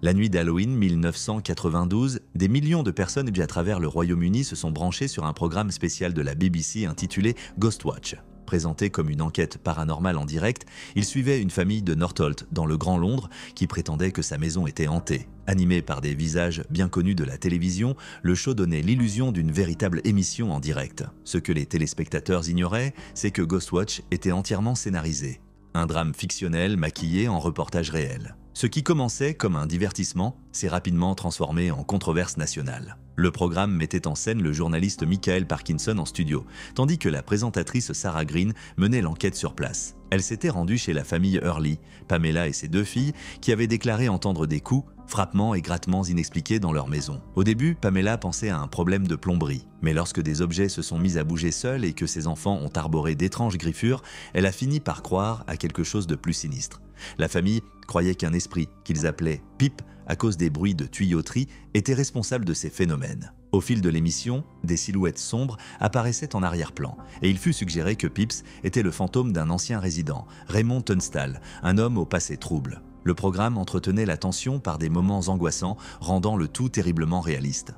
La nuit d'Halloween 1992, des millions de personnes à travers le Royaume-Uni se sont branchées sur un programme spécial de la BBC intitulé Ghostwatch. Présenté comme une enquête paranormale en direct, il suivait une famille de Northolt, dans le Grand Londres, qui prétendait que sa maison était hantée. Animé par des visages bien connus de la télévision, le show donnait l'illusion d'une véritable émission en direct. Ce que les téléspectateurs ignoraient, c'est que Ghostwatch était entièrement scénarisé. Un drame fictionnel maquillé en reportage réel. Ce qui commençait comme un divertissement s'est rapidement transformé en controverse nationale. Le programme mettait en scène le journaliste Michael Parkinson en studio, tandis que la présentatrice Sarah Green menait l'enquête sur place. Elle s'était rendue chez la famille Hurley, Pamela et ses deux filles, qui avaient déclaré entendre des coups, frappements et grattements inexpliqués dans leur maison. Au début, Pamela pensait à un problème de plomberie, mais lorsque des objets se sont mis à bouger seuls et que ses enfants ont arboré d'étranges griffures, elle a fini par croire à quelque chose de plus sinistre. La famille croyait qu'un esprit, qu'ils appelaient Pip à cause des bruits de tuyauterie, était responsable de ces phénomènes. Au fil de l'émission, des silhouettes sombres apparaissaient en arrière-plan, et il fut suggéré que Pips était le fantôme d'un ancien résident, Raymond Tunstall, un homme au passé trouble. Le programme entretenait la tension par des moments angoissants, rendant le tout terriblement réaliste.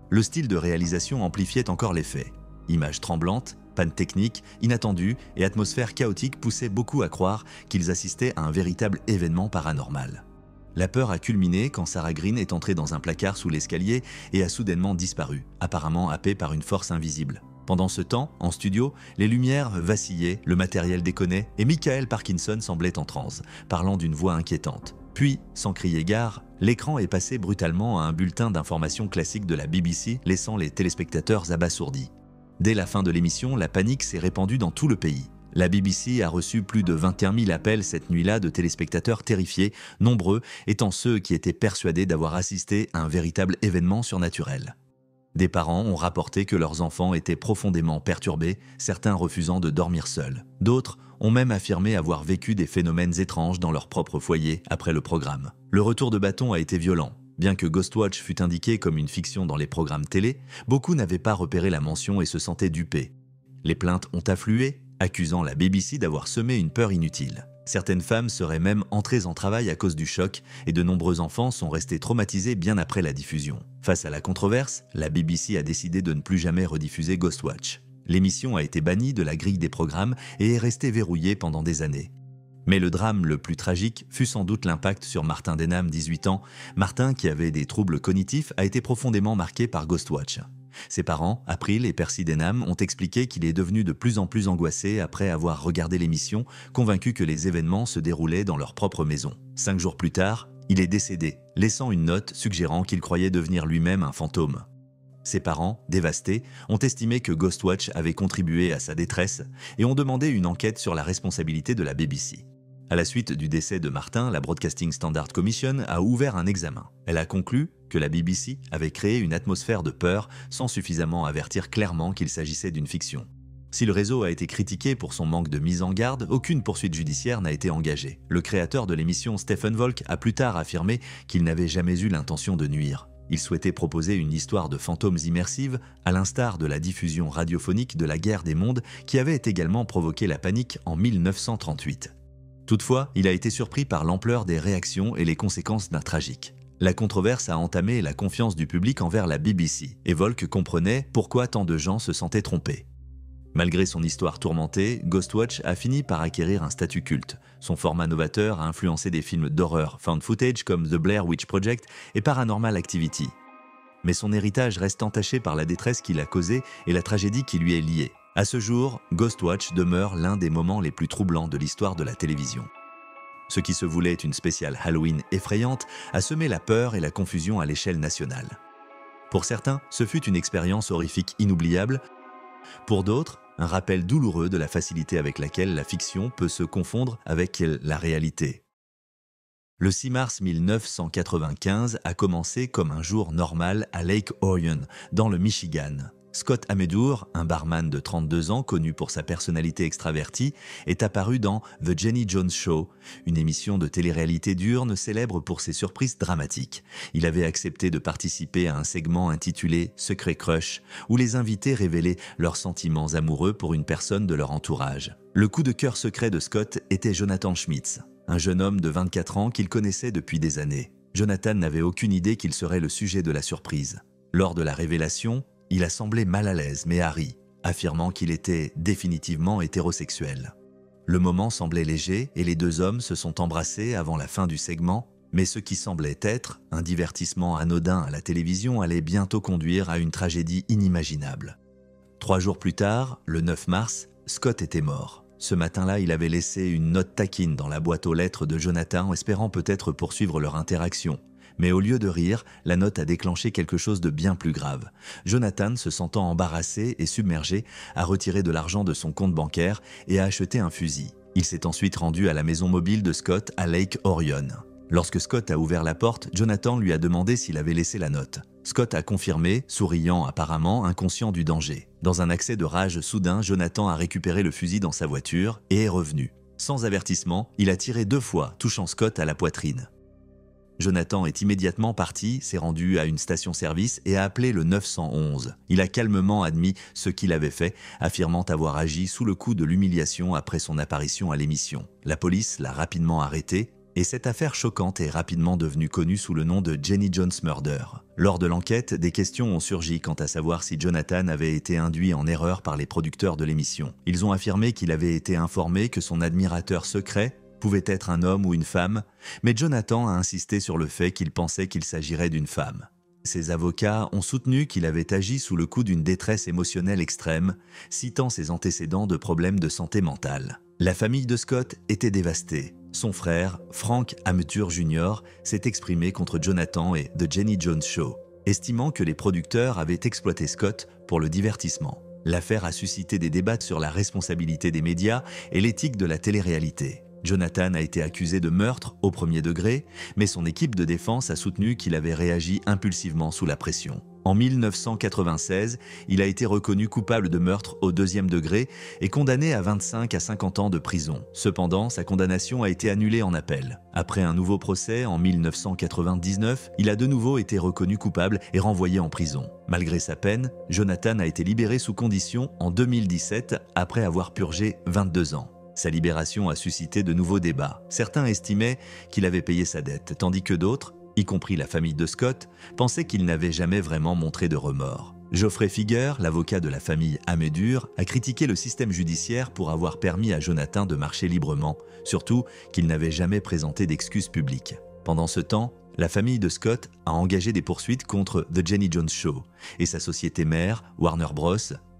Le style de réalisation amplifiait encore l'effet. Images tremblantes, panne technique, inattendue et atmosphère chaotique poussaient beaucoup à croire qu'ils assistaient à un véritable événement paranormal. La peur a culminé quand Sarah Green est entrée dans un placard sous l'escalier et a soudainement disparu, apparemment happée par une force invisible. Pendant ce temps, en studio, les lumières vacillaient, le matériel déconnait et Michael Parkinson semblait en transe, parlant d'une voix inquiétante. Puis, sans crier gare, l'écran est passé brutalement à un bulletin d'information classique de la BBC, laissant les téléspectateurs abasourdis. Dès la fin de l'émission, la panique s'est répandue dans tout le pays. La BBC a reçu plus de 21 000 appels cette nuit-là de téléspectateurs terrifiés, nombreux étant ceux qui étaient persuadés d'avoir assisté à un véritable événement surnaturel. Des parents ont rapporté que leurs enfants étaient profondément perturbés, certains refusant de dormir seuls. D'autres ont même affirmé avoir vécu des phénomènes étranges dans leur propre foyer après le programme. Le retour de bâton a été violent. Bien que Ghostwatch fût indiqué comme une fiction dans les programmes télé, beaucoup n'avaient pas repéré la mention et se sentaient dupés. Les plaintes ont afflué, accusant la BBC d'avoir semé une peur inutile. Certaines femmes seraient même entrées en travail à cause du choc et de nombreux enfants sont restés traumatisés bien après la diffusion. Face à la controverse, la BBC a décidé de ne plus jamais rediffuser Ghostwatch. L'émission a été bannie de la grille des programmes et est restée verrouillée pendant des années. Mais le drame le plus tragique fut sans doute l'impact sur Martin Denham, 18 ans. Martin, qui avait des troubles cognitifs, a été profondément marqué par Ghostwatch. Ses parents, April et Percy Denham, ont expliqué qu'il est devenu de plus en plus angoissé après avoir regardé l'émission, convaincu que les événements se déroulaient dans leur propre maison. 5 jours plus tard, Il est décédé, laissant une note suggérant qu'il croyait devenir lui-même un fantôme. Ses parents, dévastés, ont estimé que Ghostwatch avait contribué à sa détresse et ont demandé une enquête sur la responsabilité de la BBC. À la suite du décès de Martin, la Broadcasting Standards Commission a ouvert un examen. Elle a conclu que la BBC avait créé une atmosphère de peur sans suffisamment avertir clairement qu'il s'agissait d'une fiction. Si le réseau a été critiqué pour son manque de mise en garde, aucune poursuite judiciaire n'a été engagée. Le créateur de l'émission, Stephen Volk, a plus tard affirmé qu'il n'avait jamais eu l'intention de nuire. Il souhaitait proposer une histoire de fantômes immersive, à l'instar de la diffusion radiophonique de la Guerre des Mondes qui avait également provoqué la panique en 1938. Toutefois, il a été surpris par l'ampleur des réactions et les conséquences d'un tragique. La controverse a entamé la confiance du public envers la BBC, et Volk comprenait pourquoi tant de gens se sentaient trompés. Malgré son histoire tourmentée, Ghostwatch a fini par acquérir un statut culte. Son format novateur a influencé des films d'horreur found footage comme The Blair Witch Project et Paranormal Activity. Mais son héritage reste entaché par la détresse qu'il a causée et la tragédie qui lui est liée. À ce jour, Ghostwatch demeure l'un des moments les plus troublants de l'histoire de la télévision. Ce qui se voulait une spéciale Halloween effrayante a semé la peur et la confusion à l'échelle nationale. Pour certains, ce fut une expérience horrifique inoubliable. Pour d'autres, un rappel douloureux de la facilité avec laquelle la fiction peut se confondre avec la réalité. Le 6 mars 1995 a commencé comme un jour normal à Lake Orion, dans le Michigan. Scott Amedur, un barman de 32 ans connu pour sa personnalité extravertie, est apparu dans The Jenny Jones Show, une émission de télé-réalité diurne célèbre pour ses surprises dramatiques. Il avait accepté de participer à un segment intitulé Secret Crush, où les invités révélaient leurs sentiments amoureux pour une personne de leur entourage. Le coup de cœur secret de Scott était Jonathan Schmitz, un jeune homme de 24 ans qu'il connaissait depuis des années. Jonathan n'avait aucune idée qu'il serait le sujet de la surprise. Lors de la révélation, il a semblé mal à l'aise mais a ri, affirmant qu'il était définitivement hétérosexuel. Le moment semblait léger et les deux hommes se sont embrassés avant la fin du segment, mais ce qui semblait être un divertissement anodin à la télévision allait bientôt conduire à une tragédie inimaginable. 3 jours plus tard, le 9 mars, Scott était mort. Ce matin-là, il avait laissé une note taquine dans la boîte aux lettres de Jonathan, espérant peut-être poursuivre leur interaction. Mais au lieu de rire, la note a déclenché quelque chose de bien plus grave. Jonathan, se sentant embarrassé et submergé, a retiré de l'argent de son compte bancaire et a acheté un fusil. Il s'est ensuite rendu à la maison mobile de Scott à Lake Orion. Lorsque Scott a ouvert la porte, Jonathan lui a demandé s'il avait laissé la note. Scott a confirmé, souriant apparemment, inconscient du danger. Dans un accès de rage soudain, Jonathan a récupéré le fusil dans sa voiture et est revenu. Sans avertissement, il a tiré 2 fois, touchant Scott à la poitrine. Jonathan est immédiatement parti, s'est rendu à une station-service et a appelé le 911. Il a calmement admis ce qu'il avait fait, affirmant avoir agi sous le coup de l'humiliation après son apparition à l'émission. La police l'a rapidement arrêté et cette affaire choquante est rapidement devenue connue sous le nom de Jenny Jones Murder. Lors de l'enquête, des questions ont surgi quant à savoir si Jonathan avait été induit en erreur par les producteurs de l'émission. Ils ont affirmé qu'il avait été informé que son admirateur secret pouvait être un homme ou une femme, mais Jonathan a insisté sur le fait qu'il pensait qu'il s'agirait d'une femme. Ses avocats ont soutenu qu'il avait agi sous le coup d'une détresse émotionnelle extrême, citant ses antécédents de problèmes de santé mentale. La famille de Scott était dévastée. Son frère, Frank Ametur Jr., s'est exprimé contre Jonathan et The Jenny Jones Show, estimant que les producteurs avaient exploité Scott pour le divertissement. L'affaire a suscité des débats sur la responsabilité des médias et l'éthique de la télé-réalité. Jonathan a été accusé de meurtre au premier degré, mais son équipe de défense a soutenu qu'il avait réagi impulsivement sous la pression. En 1996, il a été reconnu coupable de meurtre au deuxième degré et condamné à 25 à 50 ans de prison. Cependant, sa condamnation a été annulée en appel. Après un nouveau procès en 1999, il a de nouveau été reconnu coupable et renvoyé en prison. Malgré sa peine, Jonathan a été libéré sous condition en 2017 après avoir purgé 22 ans. Sa libération a suscité de nouveaux débats. Certains estimaient qu'il avait payé sa dette, tandis que d'autres, y compris la famille de Scott, pensaient qu'il n'avait jamais vraiment montré de remords. Geoffrey Fieger, l'avocat de la famille Amedur, a critiqué le système judiciaire pour avoir permis à Jonathan de marcher librement, surtout qu'il n'avait jamais présenté d'excuses publiques. Pendant ce temps, la famille de Scott a engagé des poursuites contre The Jenny Jones Show et sa société mère, Warner Bros.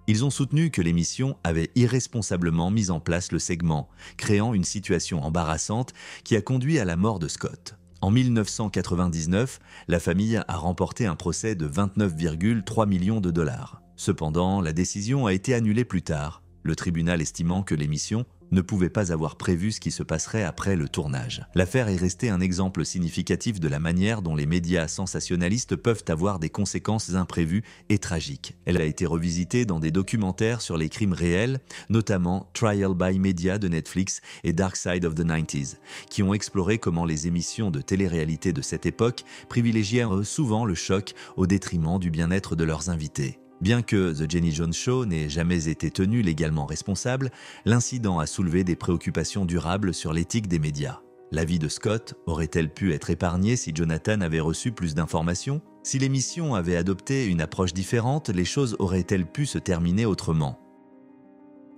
Ils ont soutenu que l'émission avait irresponsablement mis en place le segment, créant une situation embarrassante qui a conduit à la mort de Scott. En 1999, la famille a remporté un procès de 29,3 millions de dollars. Cependant, la décision a été annulée plus tard, le tribunal estimant que l'émission ne pouvait pas avoir prévu ce qui se passerait après le tournage. L'affaire est restée un exemple significatif de la manière dont les médias sensationnalistes peuvent avoir des conséquences imprévues et tragiques. Elle a été revisitée dans des documentaires sur les crimes réels, notamment Trial by Media de Netflix et Dark Side of the 90s, qui ont exploré comment les émissions de télé-réalité de cette époque privilégièrent souvent le choc au détriment du bien-être de leurs invités. Bien que The Jenny Jones Show n'ait jamais été tenu légalement responsable, l'incident a soulevé des préoccupations durables sur l'éthique des médias. La vie de Scott aurait-elle pu être épargnée si Jonathan avait reçu plus d'informations? Si l'émission avait adopté une approche différente, les choses auraient-elles pu se terminer autrement?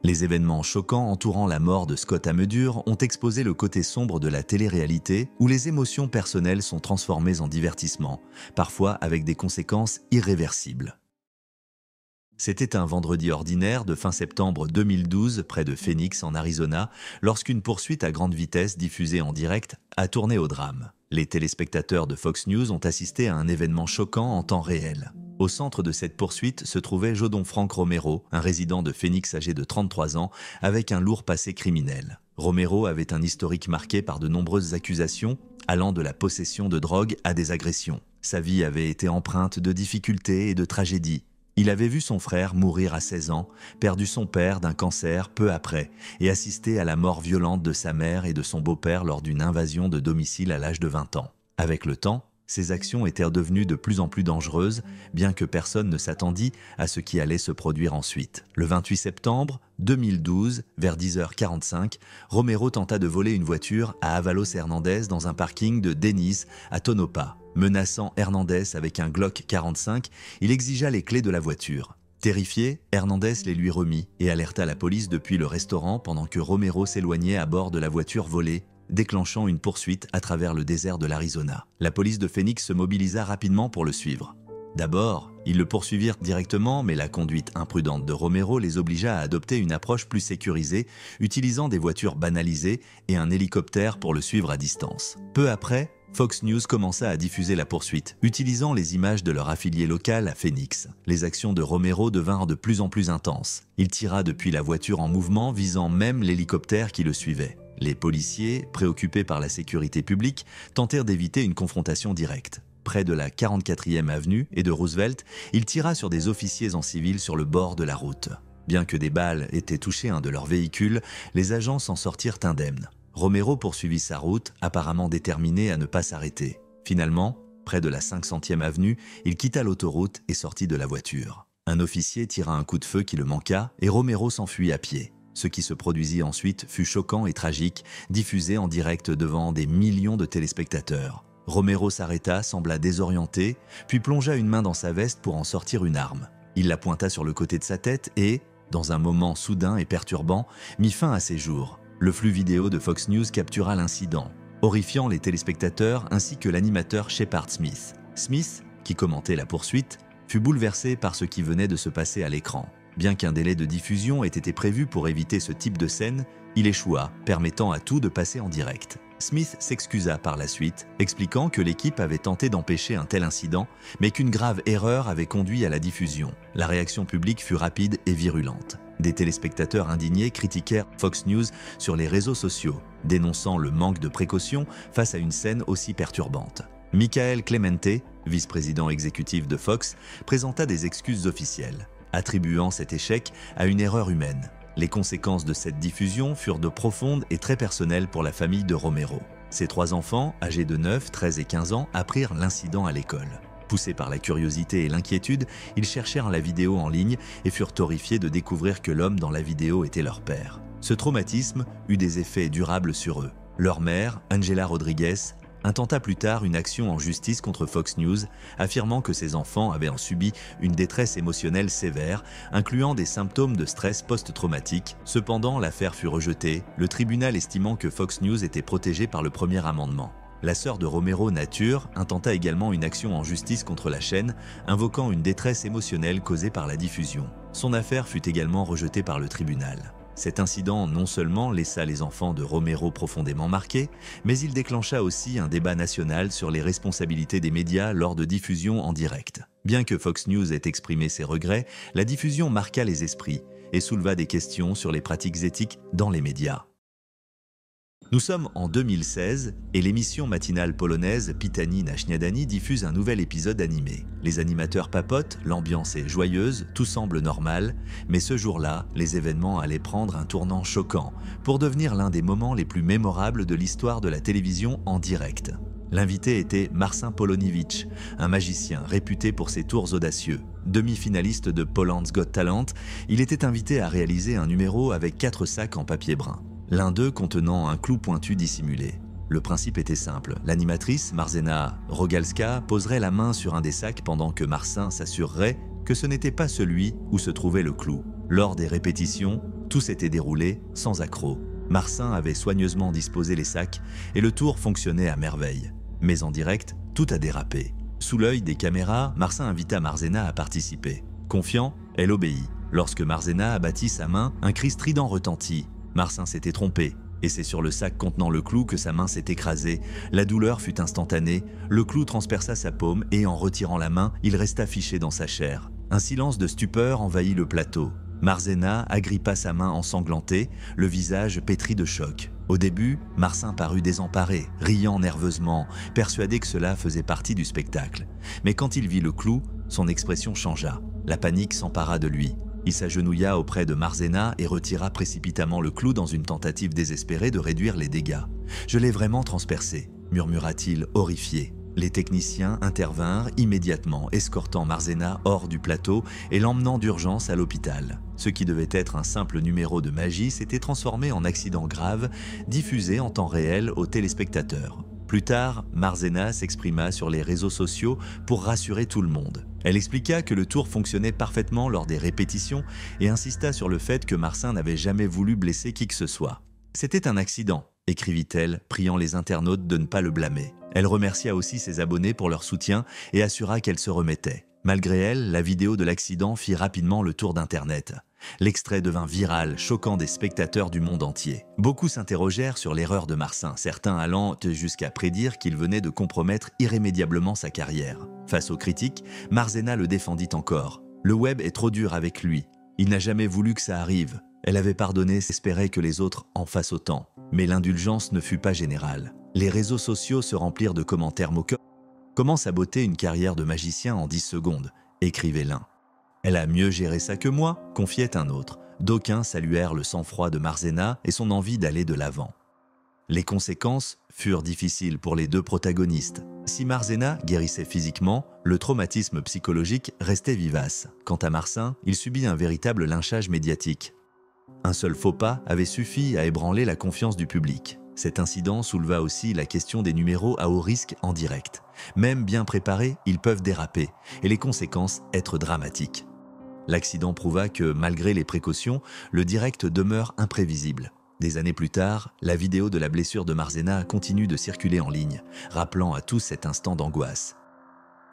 Les événements choquants entourant la mort de Scott Amedure ont exposé le côté sombre de la télé-réalité où les émotions personnelles sont transformées en divertissement, parfois avec des conséquences irréversibles. C'était un vendredi ordinaire de fin septembre 2012 près de Phoenix en Arizona lorsqu'une poursuite à grande vitesse diffusée en direct a tourné au drame. Les téléspectateurs de Fox News ont assisté à un événement choquant en temps réel. Au centre de cette poursuite se trouvait Jodon Frank Romero, un résident de Phoenix âgé de 33 ans avec un lourd passé criminel. Romero avait un historique marqué par de nombreuses accusations allant de la possession de drogue à des agressions. Sa vie avait été empreinte de difficultés et de tragédies. Il avait vu son frère mourir à 16 ans, perdu son père d'un cancer peu après et assisté à la mort violente de sa mère et de son beau-père lors d'une invasion de domicile à l'âge de 20 ans. Avec le temps, ses actions étaient devenues de plus en plus dangereuses, bien que personne ne s'attendît à ce qui allait se produire ensuite. Le 28 septembre 2012, vers 10h45, Romero tenta de voler une voiture à Avalos Hernandez dans un parking de Denny's à Tonopah. Menaçant Hernandez avec un Glock 45, il exigea les clés de la voiture. Terrifié, Hernandez les lui remit et alerta la police depuis le restaurant pendant que Romero s'éloignait à bord de la voiture volée, déclenchant une poursuite à travers le désert de l'Arizona. La police de Phoenix se mobilisa rapidement pour le suivre. D'abord, ils le poursuivirent directement, mais la conduite imprudente de Romero les obligea à adopter une approche plus sécurisée, utilisant des voitures banalisées et un hélicoptère pour le suivre à distance. Peu après, Fox News commença à diffuser la poursuite, utilisant les images de leur affilié local à Phoenix. Les actions de Romero devinrent de plus en plus intenses. Il tira depuis la voiture en mouvement, visant même l'hélicoptère qui le suivait. Les policiers, préoccupés par la sécurité publique, tentèrent d'éviter une confrontation directe. Près de la 44e avenue et de Roosevelt, il tira sur des officiers en civil sur le bord de la route. Bien que des balles aient touché un de leurs véhicules, les agents s'en sortirent indemnes. Romero poursuivit sa route, apparemment déterminé à ne pas s'arrêter. Finalement, près de la 500e avenue, il quitta l'autoroute et sortit de la voiture. Un officier tira un coup de feu qui le manqua et Romero s'enfuit à pied. Ce qui se produisit ensuite fut choquant et tragique, diffusé en direct devant des millions de téléspectateurs. Romero s'arrêta, sembla désorienté, puis plongea une main dans sa veste pour en sortir une arme. Il la pointa sur le côté de sa tête et, dans un moment soudain et perturbant, mit fin à ses jours. Le flux vidéo de Fox News captura l'incident, horrifiant les téléspectateurs ainsi que l'animateur Shepard Smith. Smith, qui commentait la poursuite, fut bouleversé par ce qui venait de se passer à l'écran. Bien qu'un délai de diffusion ait été prévu pour éviter ce type de scène, il échoua, permettant à tout de passer en direct. Smith s'excusa par la suite, expliquant que l'équipe avait tenté d'empêcher un tel incident, mais qu'une grave erreur avait conduit à la diffusion. La réaction publique fut rapide et virulente. Des téléspectateurs indignés critiquèrent Fox News sur les réseaux sociaux, dénonçant le manque de précaution face à une scène aussi perturbante. Michael Clemente, vice-président exécutif de Fox, présenta des excuses officielles, attribuant cet échec à une erreur humaine. Les conséquences de cette diffusion furent de profondes et très personnelles pour la famille de Romero. Ses 3 enfants, âgés de 9, 13 et 15 ans, apprirent l'incident à l'école. Poussés par la curiosité et l'inquiétude, ils cherchèrent la vidéo en ligne et furent horrifiés de découvrir que l'homme dans la vidéo était leur père. Ce traumatisme eut des effets durables sur eux. Leur mère, Angela Rodriguez, intenta plus tard une action en justice contre Fox News, affirmant que ses enfants avaient subi une détresse émotionnelle sévère, incluant des symptômes de stress post-traumatique. Cependant, l'affaire fut rejetée, le tribunal estimant que Fox News était protégé par le premier amendement. La sœur de Romero, Nature, intenta également une action en justice contre la chaîne, invoquant une détresse émotionnelle causée par la diffusion. Son affaire fut également rejetée par le tribunal. Cet incident non seulement laissa les enfants de Romero profondément marqués, mais il déclencha aussi un débat national sur les responsabilités des médias lors de diffusion en direct. Bien que Fox News ait exprimé ses regrets, la diffusion marqua les esprits et souleva des questions sur les pratiques éthiques dans les médias. Nous sommes en 2016 et l'émission matinale polonaise Pytani na Śniadanie diffuse un nouvel épisode animé. Les animateurs papotent, l'ambiance est joyeuse, tout semble normal, mais ce jour-là, les événements allaient prendre un tournant choquant pour devenir l'un des moments les plus mémorables de l'histoire de la télévision en direct. L'invité était Marcin Polonowicz, un magicien réputé pour ses tours audacieux. Demi-finaliste de Poland's Got Talent, il était invité à réaliser un numéro avec 4 sacs en papier brun. L'un d'eux contenant un clou pointu dissimulé. Le principe était simple, l'animatrice, Marzena Rogalska, poserait la main sur un des sacs pendant que Marcin s'assurerait que ce n'était pas celui où se trouvait le clou. Lors des répétitions, tout s'était déroulé sans accroc. Marcin avait soigneusement disposé les sacs et le tour fonctionnait à merveille. Mais en direct, tout a dérapé. Sous l'œil des caméras, Marcin invita Marzena à participer. Confiant, elle obéit. Lorsque Marzena abattit sa main, un cri strident retentit. Marcin s'était trompé, et c'est sur le sac contenant le clou que sa main s'est écrasée. La douleur fut instantanée, le clou transperça sa paume et en retirant la main, il resta fiché dans sa chair. Un silence de stupeur envahit le plateau. Marzena agrippa sa main ensanglantée, le visage pétri de choc. Au début, Marcin parut désemparé, riant nerveusement, persuadé que cela faisait partie du spectacle. Mais quand il vit le clou, son expression changea. La panique s'empara de lui. Il s'agenouilla auprès de Marzena et retira précipitamment le clou dans une tentative désespérée de réduire les dégâts. « Je l'ai vraiment transpercé », murmura-t-il, horrifié. Les techniciens intervinrent immédiatement, escortant Marzena hors du plateau et l'emmenant d'urgence à l'hôpital. Ce qui devait être un simple numéro de magie s'était transformé en accident grave, diffusé en temps réel aux téléspectateurs. Plus tard, Marzena s'exprima sur les réseaux sociaux pour rassurer tout le monde. Elle expliqua que le tour fonctionnait parfaitement lors des répétitions et insista sur le fait que Marcin n'avait jamais voulu blesser qui que ce soit. « C'était un accident », écrivit-elle, priant les internautes de ne pas le blâmer. Elle remercia aussi ses abonnés pour leur soutien et assura qu'elle se remettait. Malgré elle, la vidéo de l'accident fit rapidement le tour d'Internet. L'extrait devint viral, choquant des spectateurs du monde entier. Beaucoup s'interrogèrent sur l'erreur de Marcin, certains allant jusqu'à prédire qu'il venait de compromettre irrémédiablement sa carrière. Face aux critiques, Marzena le défendit encore. Le web est trop dur avec lui. Il n'a jamais voulu que ça arrive. Elle avait pardonné, espérait que les autres en fassent autant. Mais l'indulgence ne fut pas générale. Les réseaux sociaux se remplirent de commentaires moqueurs. Comment saboter une carrière de magicien en 10 secondes, écrivait l'un. Elle a mieux géré ça que moi, confiait un autre. D'aucuns saluèrent le sang-froid de Marzena et son envie d'aller de l'avant. Les conséquences furent difficiles pour les deux protagonistes. Si Marzena guérissait physiquement, le traumatisme psychologique restait vivace. Quant à Marcin, il subit un véritable lynchage médiatique. Un seul faux pas avait suffi à ébranler la confiance du public. Cet incident souleva aussi la question des numéros à haut risque en direct. Même bien préparés, ils peuvent déraper et les conséquences être dramatiques. L'accident prouva que, malgré les précautions, le direct demeure imprévisible. Des années plus tard, la vidéo de la blessure de Marzena continue de circuler en ligne, rappelant à tous cet instant d'angoisse.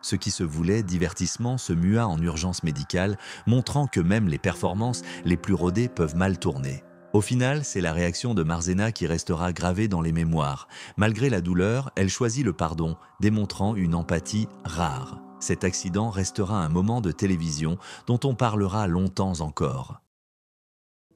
Ce qui se voulait divertissement se mua en urgence médicale, montrant que même les performances les plus rodées peuvent mal tourner. Au final, c'est la réaction de Marzena qui restera gravée dans les mémoires. Malgré la douleur, elle choisit le pardon, démontrant une empathie rare. Cet accident restera un moment de télévision dont on parlera longtemps encore.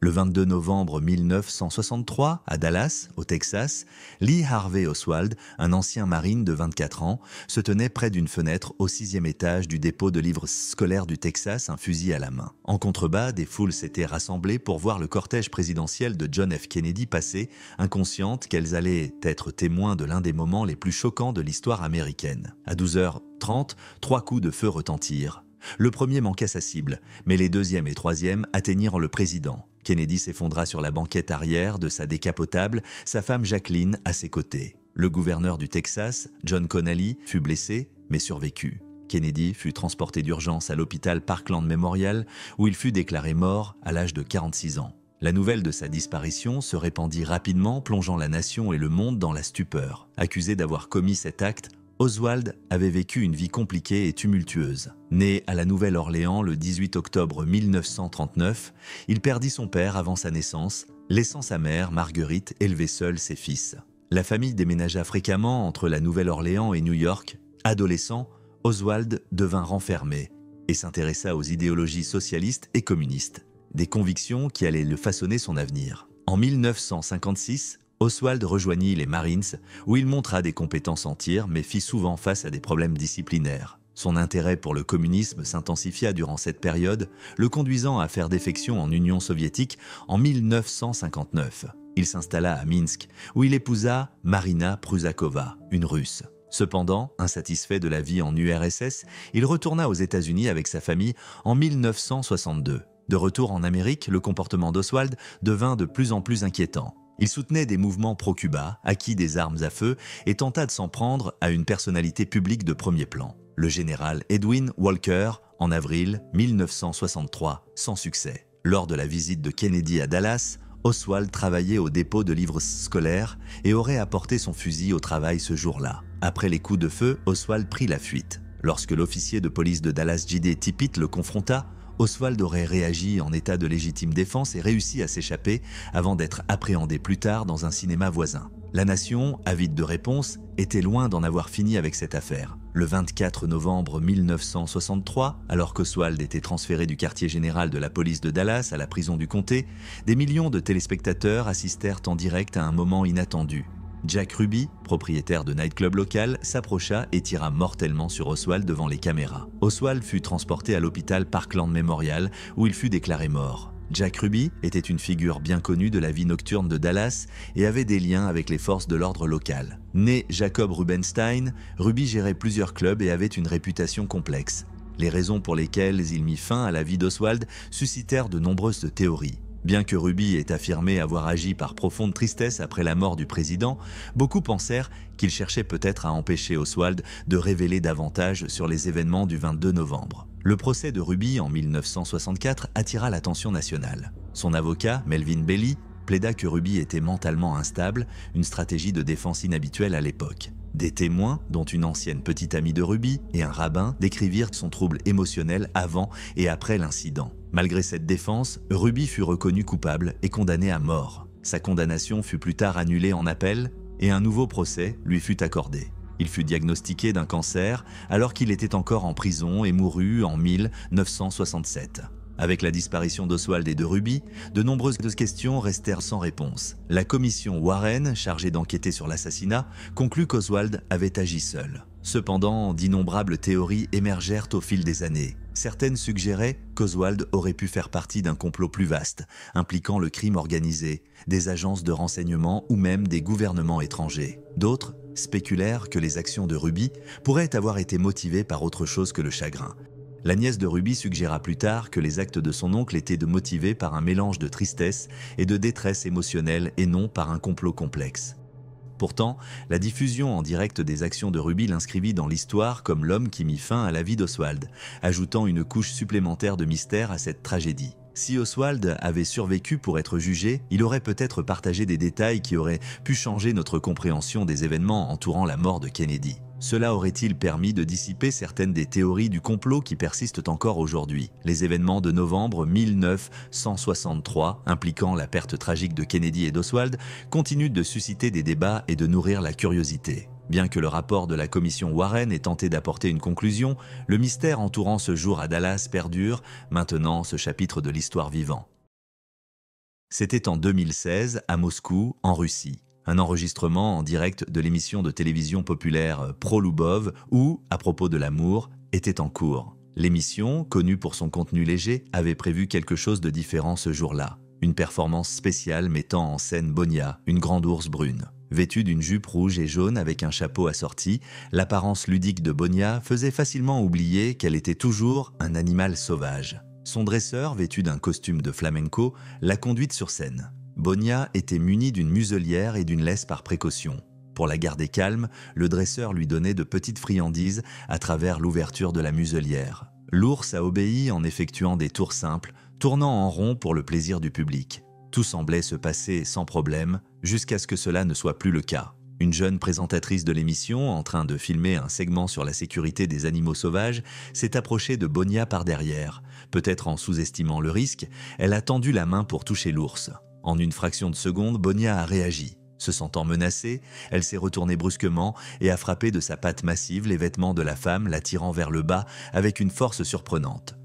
Le 22 novembre 1963, à Dallas, au Texas, Lee Harvey Oswald, un ancien marine de 24 ans, se tenait près d'une fenêtre au 6e étage du dépôt de livres scolaires du Texas, un fusil à la main. En contrebas, des foules s'étaient rassemblées pour voir le cortège présidentiel de John F. Kennedy passer, inconscientes qu'elles allaient être témoins de l'un des moments les plus choquants de l'histoire américaine. À 12h30, 3 coups de feu retentirent. Le premier manqua sa cible, mais les deuxième et troisième atteignirent le président. Kennedy s'effondra sur la banquette arrière de sa décapotable, sa femme Jacqueline à ses côtés. Le gouverneur du Texas, John Connally, fut blessé, mais survécut. Kennedy fut transporté d'urgence à l'hôpital Parkland Memorial, où il fut déclaré mort à l'âge de 46 ans. La nouvelle de sa disparition se répandit rapidement, plongeant la nation et le monde dans la stupeur. Accusé d'avoir commis cet acte, Oswald avait vécu une vie compliquée et tumultueuse. Né à la Nouvelle-Orléans le 18 octobre 1939, il perdit son père avant sa naissance, laissant sa mère, Marguerite, élever seule ses fils. La famille déménagea fréquemment entre la Nouvelle-Orléans et New York. Adolescent, Oswald devint renfermé et s'intéressa aux idéologies socialistes et communistes, des convictions qui allaient le façonner son avenir. En 1956, Oswald rejoignit les Marines, où il montra des compétences en tir, mais fit souvent face à des problèmes disciplinaires. Son intérêt pour le communisme s'intensifia durant cette période, le conduisant à faire défection en Union soviétique en 1959. Il s'installa à Minsk, où il épousa Marina Prusakova, une Russe. Cependant, insatisfait de la vie en URSS, il retourna aux États-Unis avec sa famille en 1962. De retour en Amérique, le comportement d'Oswald devint de plus en plus inquiétant. Il soutenait des mouvements pro-Cuba, acquit des armes à feu et tenta de s'en prendre à une personnalité publique de premier plan, le général Edwin Walker, en avril 1963, sans succès. Lors de la visite de Kennedy à Dallas, Oswald travaillait au dépôt de livres scolaires et aurait apporté son fusil au travail ce jour-là. Après les coups de feu, Oswald prit la fuite. Lorsque l'officier de police de Dallas J.D. Tippit le confronta, Oswald aurait réagi en état de légitime défense et réussi à s'échapper avant d'être appréhendé plus tard dans un cinéma voisin. La nation, avide de réponse, était loin d'en avoir fini avec cette affaire. Le 24 novembre 1963, alors qu'Oswald était transféré du quartier général de la police de Dallas à la prison du comté, des millions de téléspectateurs assistèrent en direct à un moment inattendu. Jack Ruby, propriétaire de nightclub local, s'approcha et tira mortellement sur Oswald devant les caméras. Oswald fut transporté à l'hôpital Parkland Memorial où il fut déclaré mort. Jack Ruby était une figure bien connue de la vie nocturne de Dallas et avait des liens avec les forces de l'ordre locales. Né Jacob Rubenstein, Ruby gérait plusieurs clubs et avait une réputation complexe. Les raisons pour lesquelles il mit fin à la vie d'Oswald suscitèrent de nombreuses théories. Bien que Ruby ait affirmé avoir agi par profonde tristesse après la mort du président, beaucoup pensèrent qu'il cherchait peut-être à empêcher Oswald de révéler davantage sur les événements du 22 novembre. Le procès de Ruby en 1964 attira l'attention nationale. Son avocat, Melvin Belli, plaida que Ruby était mentalement instable, une stratégie de défense inhabituelle à l'époque. Des témoins, dont une ancienne petite amie de Ruby et un rabbin, décrivirent son trouble émotionnel avant et après l'incident. Malgré cette défense, Ruby fut reconnu coupable et condamné à mort. Sa condamnation fut plus tard annulée en appel et un nouveau procès lui fut accordé. Il fut diagnostiqué d'un cancer alors qu'il était encore en prison et mourut en 1967. Avec la disparition d'Oswald et de Ruby, de nombreuses questions restèrent sans réponse. La commission Warren, chargée d'enquêter sur l'assassinat, conclut qu'Oswald avait agi seul. Cependant, d'innombrables théories émergèrent au fil des années. Certaines suggéraient qu'Oswald aurait pu faire partie d'un complot plus vaste, impliquant le crime organisé, des agences de renseignement ou même des gouvernements étrangers. D'autres spéculèrent que les actions de Ruby pourraient avoir été motivées par autre chose que le chagrin. La nièce de Ruby suggéra plus tard que les actes de son oncle étaient motivés par un mélange de tristesse et de détresse émotionnelle et non par un complot complexe. Pourtant, la diffusion en direct des actions de Ruby l'inscrivit dans l'histoire comme l'homme qui mit fin à la vie d'Oswald, ajoutant une couche supplémentaire de mystère à cette tragédie. Si Oswald avait survécu pour être jugé, il aurait peut-être partagé des détails qui auraient pu changer notre compréhension des événements entourant la mort de Kennedy. Cela aurait-il permis de dissiper certaines des théories du complot qui persistent encore aujourd'hui? Les événements de novembre 1963, impliquant la perte tragique de Kennedy et d'Oswald, continuent de susciter des débats et de nourrir la curiosité. Bien que le rapport de la commission Warren ait tenté d'apporter une conclusion, le mystère entourant ce jour à Dallas perdure, maintenant ce chapitre de l'histoire vivant. C'était en 2016, à Moscou, en Russie. Un enregistrement en direct de l'émission de télévision populaire Pro-Lubov où, à propos de l'amour, était en cours. L'émission, connue pour son contenu léger, avait prévu quelque chose de différent ce jour-là. Une performance spéciale mettant en scène Bonia, une grande ours brune. Vêtue d'une jupe rouge et jaune avec un chapeau assorti, l'apparence ludique de Bonia faisait facilement oublier qu'elle était toujours un animal sauvage. Son dresseur, vêtu d'un costume de flamenco, l'a conduite sur scène. Bonia était munie d'une muselière et d'une laisse par précaution. Pour la garder calme, le dresseur lui donnait de petites friandises à travers l'ouverture de la muselière. L'ours a obéi en effectuant des tours simples, tournant en rond pour le plaisir du public. Tout semblait se passer sans problème, jusqu'à ce que cela ne soit plus le cas. Une jeune présentatrice de l'émission, en train de filmer un segment sur la sécurité des animaux sauvages, s'est approchée de Bonia par derrière. Peut-être en sous-estimant le risque, elle a tendu la main pour toucher l'ours. En une fraction de seconde, Bonia a réagi. Se sentant menacée, elle s'est retournée brusquement et a frappé de sa patte massive les vêtements de la femme, la tirant vers le bas avec une force surprenante.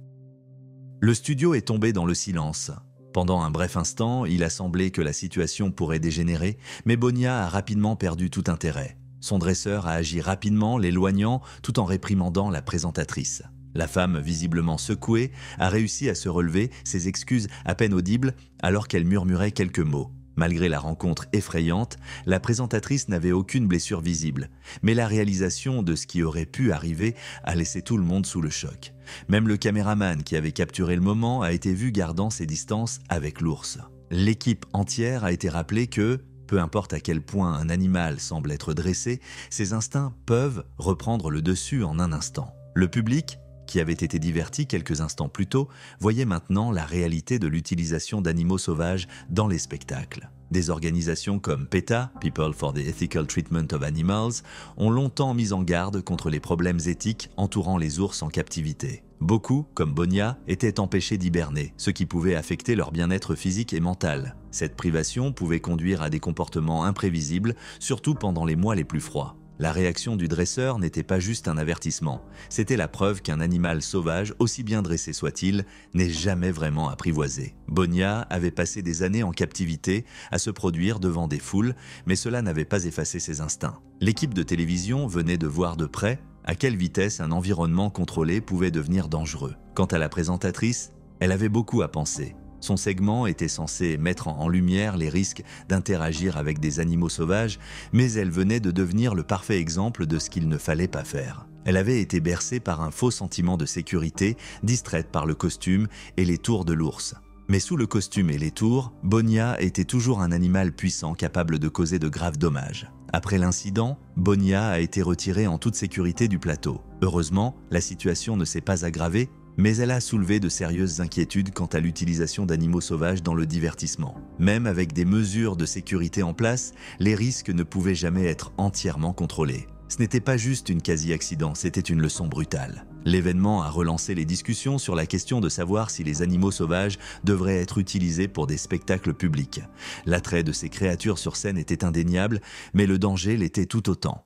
Le studio est tombé dans le silence. Pendant un bref instant, il a semblé que la situation pourrait dégénérer, mais Bonia a rapidement perdu tout intérêt. Son dresseur a agi rapidement, l'éloignant tout en réprimandant la présentatrice. La femme, visiblement secouée, a réussi à se relever, ses excuses à peine audibles, alors qu'elle murmurait quelques mots. Malgré la rencontre effrayante, la présentatrice n'avait aucune blessure visible. Mais la réalisation de ce qui aurait pu arriver a laissé tout le monde sous le choc. Même le caméraman qui avait capturé le moment a été vu gardant ses distances avec l'ours. L'équipe entière a été rappelée que, peu importe à quel point un animal semble être dressé, ses instincts peuvent reprendre le dessus en un instant. Le public, qui avait été diverti quelques instants plus tôt, voyait maintenant la réalité de l'utilisation d'animaux sauvages dans les spectacles. Des organisations comme PETA, People for the Ethical Treatment of Animals, ont longtemps mis en garde contre les problèmes éthiques entourant les ours en captivité. Beaucoup, comme Bonia, étaient empêchés d'hiberner, ce qui pouvait affecter leur bien-être physique et mental. Cette privation pouvait conduire à des comportements imprévisibles, surtout pendant les mois les plus froids. La réaction du dresseur n'était pas juste un avertissement, c'était la preuve qu'un animal sauvage, aussi bien dressé soit-il, n'est jamais vraiment apprivoisé. Bonia avait passé des années en captivité, à se produire devant des foules, mais cela n'avait pas effacé ses instincts. L'équipe de télévision venait de voir de près à quelle vitesse un environnement contrôlé pouvait devenir dangereux. Quant à la présentatrice, elle avait beaucoup à penser. Son segment était censé mettre en lumière les risques d'interagir avec des animaux sauvages, mais elle venait de devenir le parfait exemple de ce qu'il ne fallait pas faire. Elle avait été bercée par un faux sentiment de sécurité, distraite par le costume et les tours de l'ours. Mais sous le costume et les tours, Bonia était toujours un animal puissant capable de causer de graves dommages. Après l'incident, Bonia a été retirée en toute sécurité du plateau. Heureusement, la situation ne s'est pas aggravée, mais elle a soulevé de sérieuses inquiétudes quant à l'utilisation d'animaux sauvages dans le divertissement. Même avec des mesures de sécurité en place, les risques ne pouvaient jamais être entièrement contrôlés. Ce n'était pas juste une quasi-accident, c'était une leçon brutale. L'événement a relancé les discussions sur la question de savoir si les animaux sauvages devraient être utilisés pour des spectacles publics. L'attrait de ces créatures sur scène était indéniable, mais le danger l'était tout autant.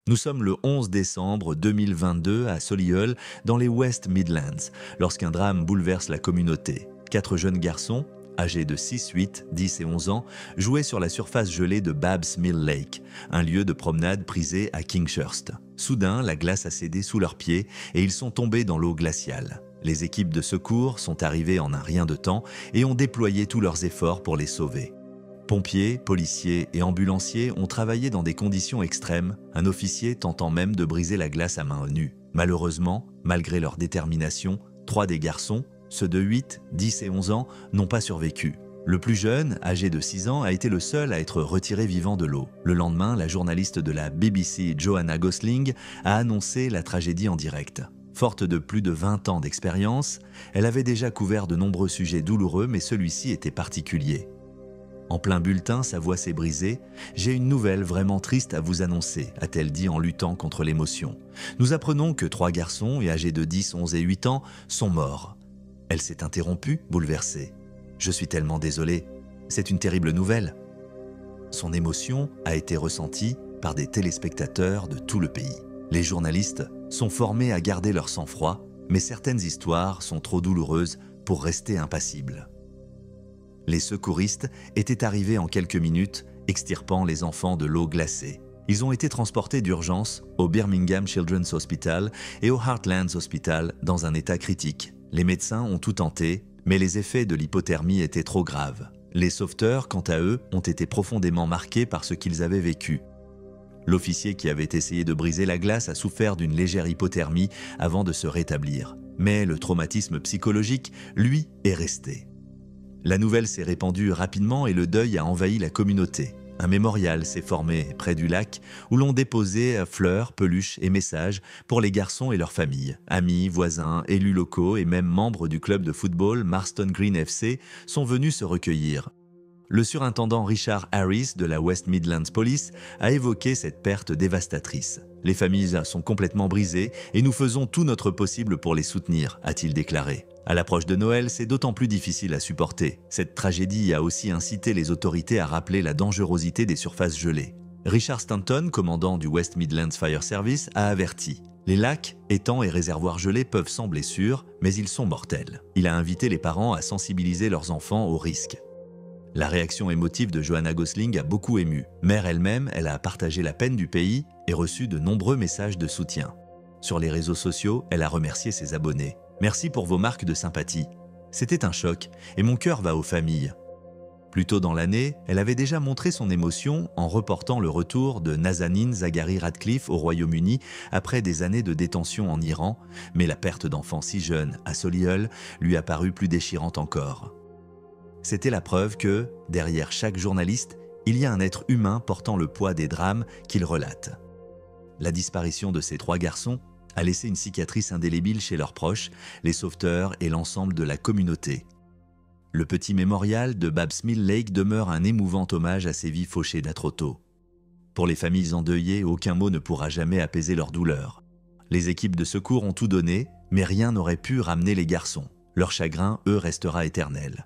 Nous sommes le 11 décembre 2022 à Solihull, dans les West Midlands, lorsqu'un drame bouleverse la communauté. 4 jeunes garçons, âgés de 6, 8, 10 et 11 ans, jouaient sur la surface gelée de Babs Mill Lake, un lieu de promenade prisé à Kingshurst. Soudain, la glace a cédé sous leurs pieds et ils sont tombés dans l'eau glaciale. Les équipes de secours sont arrivées en un rien de temps et ont déployé tous leurs efforts pour les sauver. Pompiers, policiers et ambulanciers ont travaillé dans des conditions extrêmes, un officier tentant même de briser la glace à main nue. Malheureusement, malgré leur détermination, 3 des garçons, ceux de 8, 10 et 11 ans, n'ont pas survécu. Le plus jeune, âgé de 6 ans, a été le seul à être retiré vivant de l'eau. Le lendemain, la journaliste de la BBC, Joanna Gosling, a annoncé la tragédie en direct. Forte de plus de 20 ans d'expérience, elle avait déjà couvert de nombreux sujets douloureux, mais celui-ci était particulier. En plein bulletin, sa voix s'est brisée. « J'ai une nouvelle vraiment triste à vous annoncer », a-t-elle dit en luttant contre l'émotion. « Nous apprenons que 3 garçons, âgés de 10, 11 et 8 ans, sont morts. » Elle s'est interrompue, bouleversée. « Je suis tellement désolée. C'est une terrible nouvelle. » Son émotion a été ressentie par des téléspectateurs de tout le pays. Les journalistes sont formés à garder leur sang-froid, mais certaines histoires sont trop douloureuses pour rester impassibles. Les secouristes étaient arrivés en quelques minutes, extirpant les enfants de l'eau glacée. Ils ont été transportés d'urgence au Birmingham Children's Hospital et au Heartlands Hospital dans un état critique. Les médecins ont tout tenté, mais les effets de l'hypothermie étaient trop graves. Les sauveteurs, quant à eux, ont été profondément marqués par ce qu'ils avaient vécu. L'officier qui avait essayé de briser la glace a souffert d'une légère hypothermie avant de se rétablir. Mais le traumatisme psychologique, lui, est resté. La nouvelle s'est répandue rapidement et le deuil a envahi la communauté. Un mémorial s'est formé près du lac où l'on déposait fleurs, peluches et messages pour les garçons et leurs familles. Amis, voisins, élus locaux et même membres du club de football Marston Green FC sont venus se recueillir. Le surintendant Richard Harris de la West Midlands Police a évoqué cette perte dévastatrice. « Les familles sont complètement brisées et nous faisons tout notre possible pour les soutenir », a-t-il déclaré. À l'approche de Noël, c'est d'autant plus difficile à supporter. Cette tragédie a aussi incité les autorités à rappeler la dangerosité des surfaces gelées. Richard Stanton, commandant du West Midlands Fire Service, a averti. Les lacs, étangs et réservoirs gelés peuvent sembler sûrs, mais ils sont mortels. Il a invité les parents à sensibiliser leurs enfants aux risques. La réaction émotive de Joanna Gosling a beaucoup ému. Mère elle-même, elle a partagé la peine du pays et reçu de nombreux messages de soutien. Sur les réseaux sociaux, elle a remercié ses abonnés. « Merci pour vos marques de sympathie. C'était un choc et mon cœur va aux familles. » Plus tôt dans l'année, elle avait déjà montré son émotion en reportant le retour de Nazanin Zaghari-Ratcliffe au Royaume-Uni après des années de détention en Iran, mais la perte d'enfants si jeunes à Solihull lui a paru plus déchirante encore. C'était la preuve que, derrière chaque journaliste, il y a un être humain portant le poids des drames qu'il relate. La disparition de ces 3 garçons a laissé une cicatrice indélébile chez leurs proches, les sauveteurs et l'ensemble de la communauté. Le petit mémorial de Babs Mill Lake demeure un émouvant hommage à ces vies fauchées d'à trop tôt. Pour les familles endeuillées, aucun mot ne pourra jamais apaiser leur douleur. Les équipes de secours ont tout donné, mais rien n'aurait pu ramener les garçons. Leur chagrin, eux, restera éternel.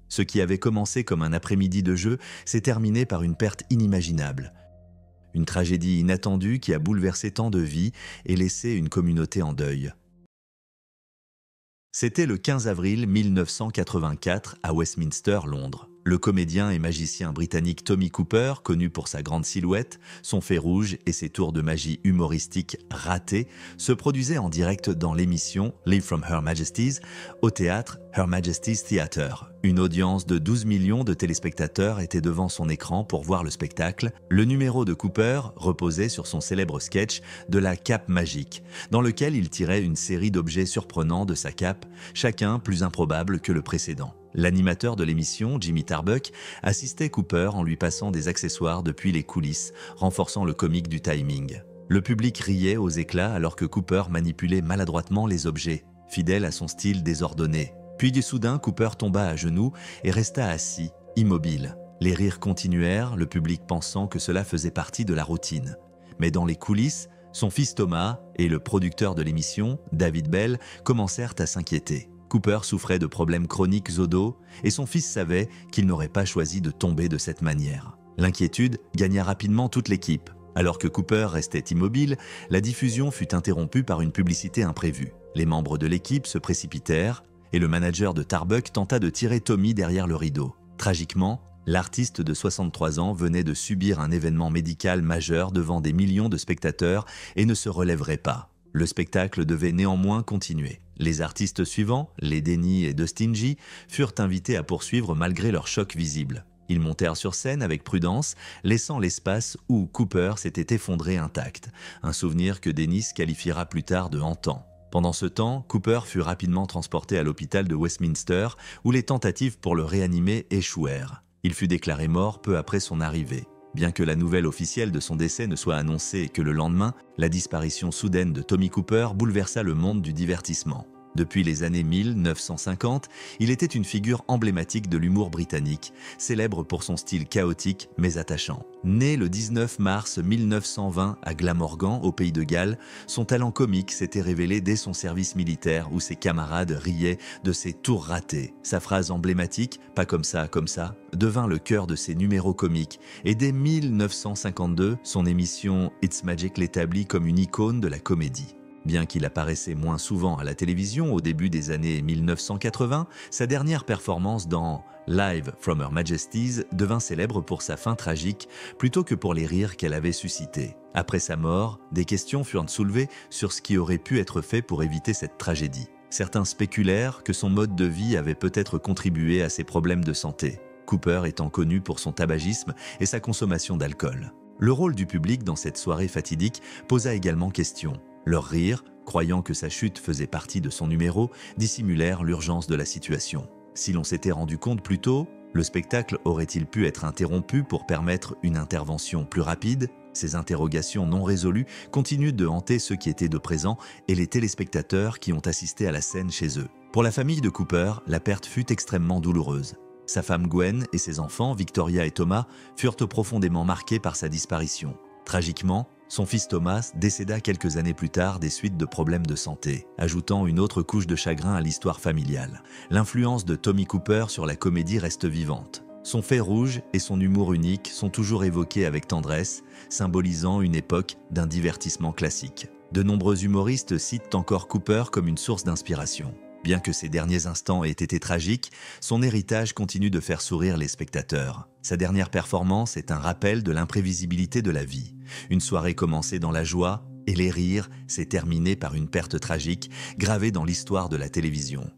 Ce qui avait commencé comme un après-midi de jeu s'est terminé par une perte inimaginable. Une tragédie inattendue qui a bouleversé tant de vies et laissé une communauté en deuil. C'était le 15 avril 1984 à Westminster, Londres. Le comédien et magicien britannique Tommy Cooper, connu pour sa grande silhouette, son fait rouge et ses tours de magie humoristiques ratés, se produisait en direct dans l'émission Live from Her Majesty's au théâtre Her Majesty's Theatre. Une audience de 12 millions de téléspectateurs était devant son écran pour voir le spectacle. Le numéro de Cooper reposait sur son célèbre sketch de la cape magique, dans lequel il tirait une série d'objets surprenants de sa cape, chacun plus improbable que le précédent. L'animateur de l'émission, Jimmy Tarbuck, assistait Cooper en lui passant des accessoires depuis les coulisses, renforçant le comique du timing. Le public riait aux éclats alors que Cooper manipulait maladroitement les objets, fidèle à son style désordonné. Puis du soudain, Cooper tomba à genoux et resta assis, immobile. Les rires continuèrent, le public pensant que cela faisait partie de la routine. Mais dans les coulisses, son fils Thomas et le producteur de l'émission, David Bell, commencèrent à s'inquiéter. Cooper souffrait de problèmes chroniques au dos et son fils savait qu'il n'aurait pas choisi de tomber de cette manière. L'inquiétude gagna rapidement toute l'équipe. Alors que Cooper restait immobile, la diffusion fut interrompue par une publicité imprévue. Les membres de l'équipe se précipitèrent et le manager de Tarbuck tenta de tirer Tommy derrière le rideau. Tragiquement, l'artiste de 63 ans venait de subir un événement médical majeur devant des millions de spectateurs et ne se relèverait pas. Le spectacle devait néanmoins continuer. Les artistes suivants, les Denny et Dustin G, furent invités à poursuivre malgré leur choc visible. Ils montèrent sur scène avec prudence, laissant l'espace où Cooper s'était effondré intact, un souvenir que Dennis qualifiera plus tard de hantant. Pendant ce temps, Cooper fut rapidement transporté à l'hôpital de Westminster, où les tentatives pour le réanimer échouèrent. Il fut déclaré mort peu après son arrivée. Bien que la nouvelle officielle de son décès ne soit annoncée que le lendemain, la disparition soudaine de Tommy Cooper bouleversa le monde du divertissement. Depuis les années 1950, il était une figure emblématique de l'humour britannique, célèbre pour son style chaotique mais attachant. Né le 19 mars 1920 à Glamorgan, au Pays de Galles, son talent comique s'était révélé dès son service militaire où ses camarades riaient de ses tours ratés. Sa phrase emblématique « pas comme ça, devint le cœur de ses numéros comiques et dès 1952, son émission It's Magic l'établit comme une icône de la comédie. Bien qu'il apparaissait moins souvent à la télévision au début des années 1980, sa dernière performance dans Live from Her Majesty's devint célèbre pour sa fin tragique plutôt que pour les rires qu'elle avait suscités. Après sa mort, des questions furent soulevées sur ce qui aurait pu être fait pour éviter cette tragédie. Certains spéculèrent que son mode de vie avait peut-être contribué à ses problèmes de santé, Cooper étant connu pour son tabagisme et sa consommation d'alcool. Le rôle du public dans cette soirée fatidique posa également question. Leurs rires, croyant que sa chute faisait partie de son numéro, dissimulèrent l'urgence de la situation. Si l'on s'était rendu compte plus tôt, le spectacle aurait-il pu être interrompu pour permettre une intervention plus rapide? Ces interrogations non résolues continuent de hanter ceux qui étaient de présent et les téléspectateurs qui ont assisté à la scène chez eux. Pour la famille de Cooper, la perte fut extrêmement douloureuse. Sa femme Gwen et ses enfants, Victoria et Thomas, furent profondément marqués par sa disparition. Tragiquement, son fils Thomas décéda quelques années plus tard des suites de problèmes de santé, ajoutant une autre couche de chagrin à l'histoire familiale. L'influence de Tommy Cooper sur la comédie reste vivante. Son fait rouge et son humour unique sont toujours évoqués avec tendresse, symbolisant une époque d'un divertissement classique. De nombreux humoristes citent encore Cooper comme une source d'inspiration. Bien que ses derniers instants aient été tragiques, son héritage continue de faire sourire les spectateurs. Sa dernière performance est un rappel de l'imprévisibilité de la vie. Une soirée commencée dans la joie et les rires s'est terminée par une perte tragique gravée dans l'histoire de la télévision.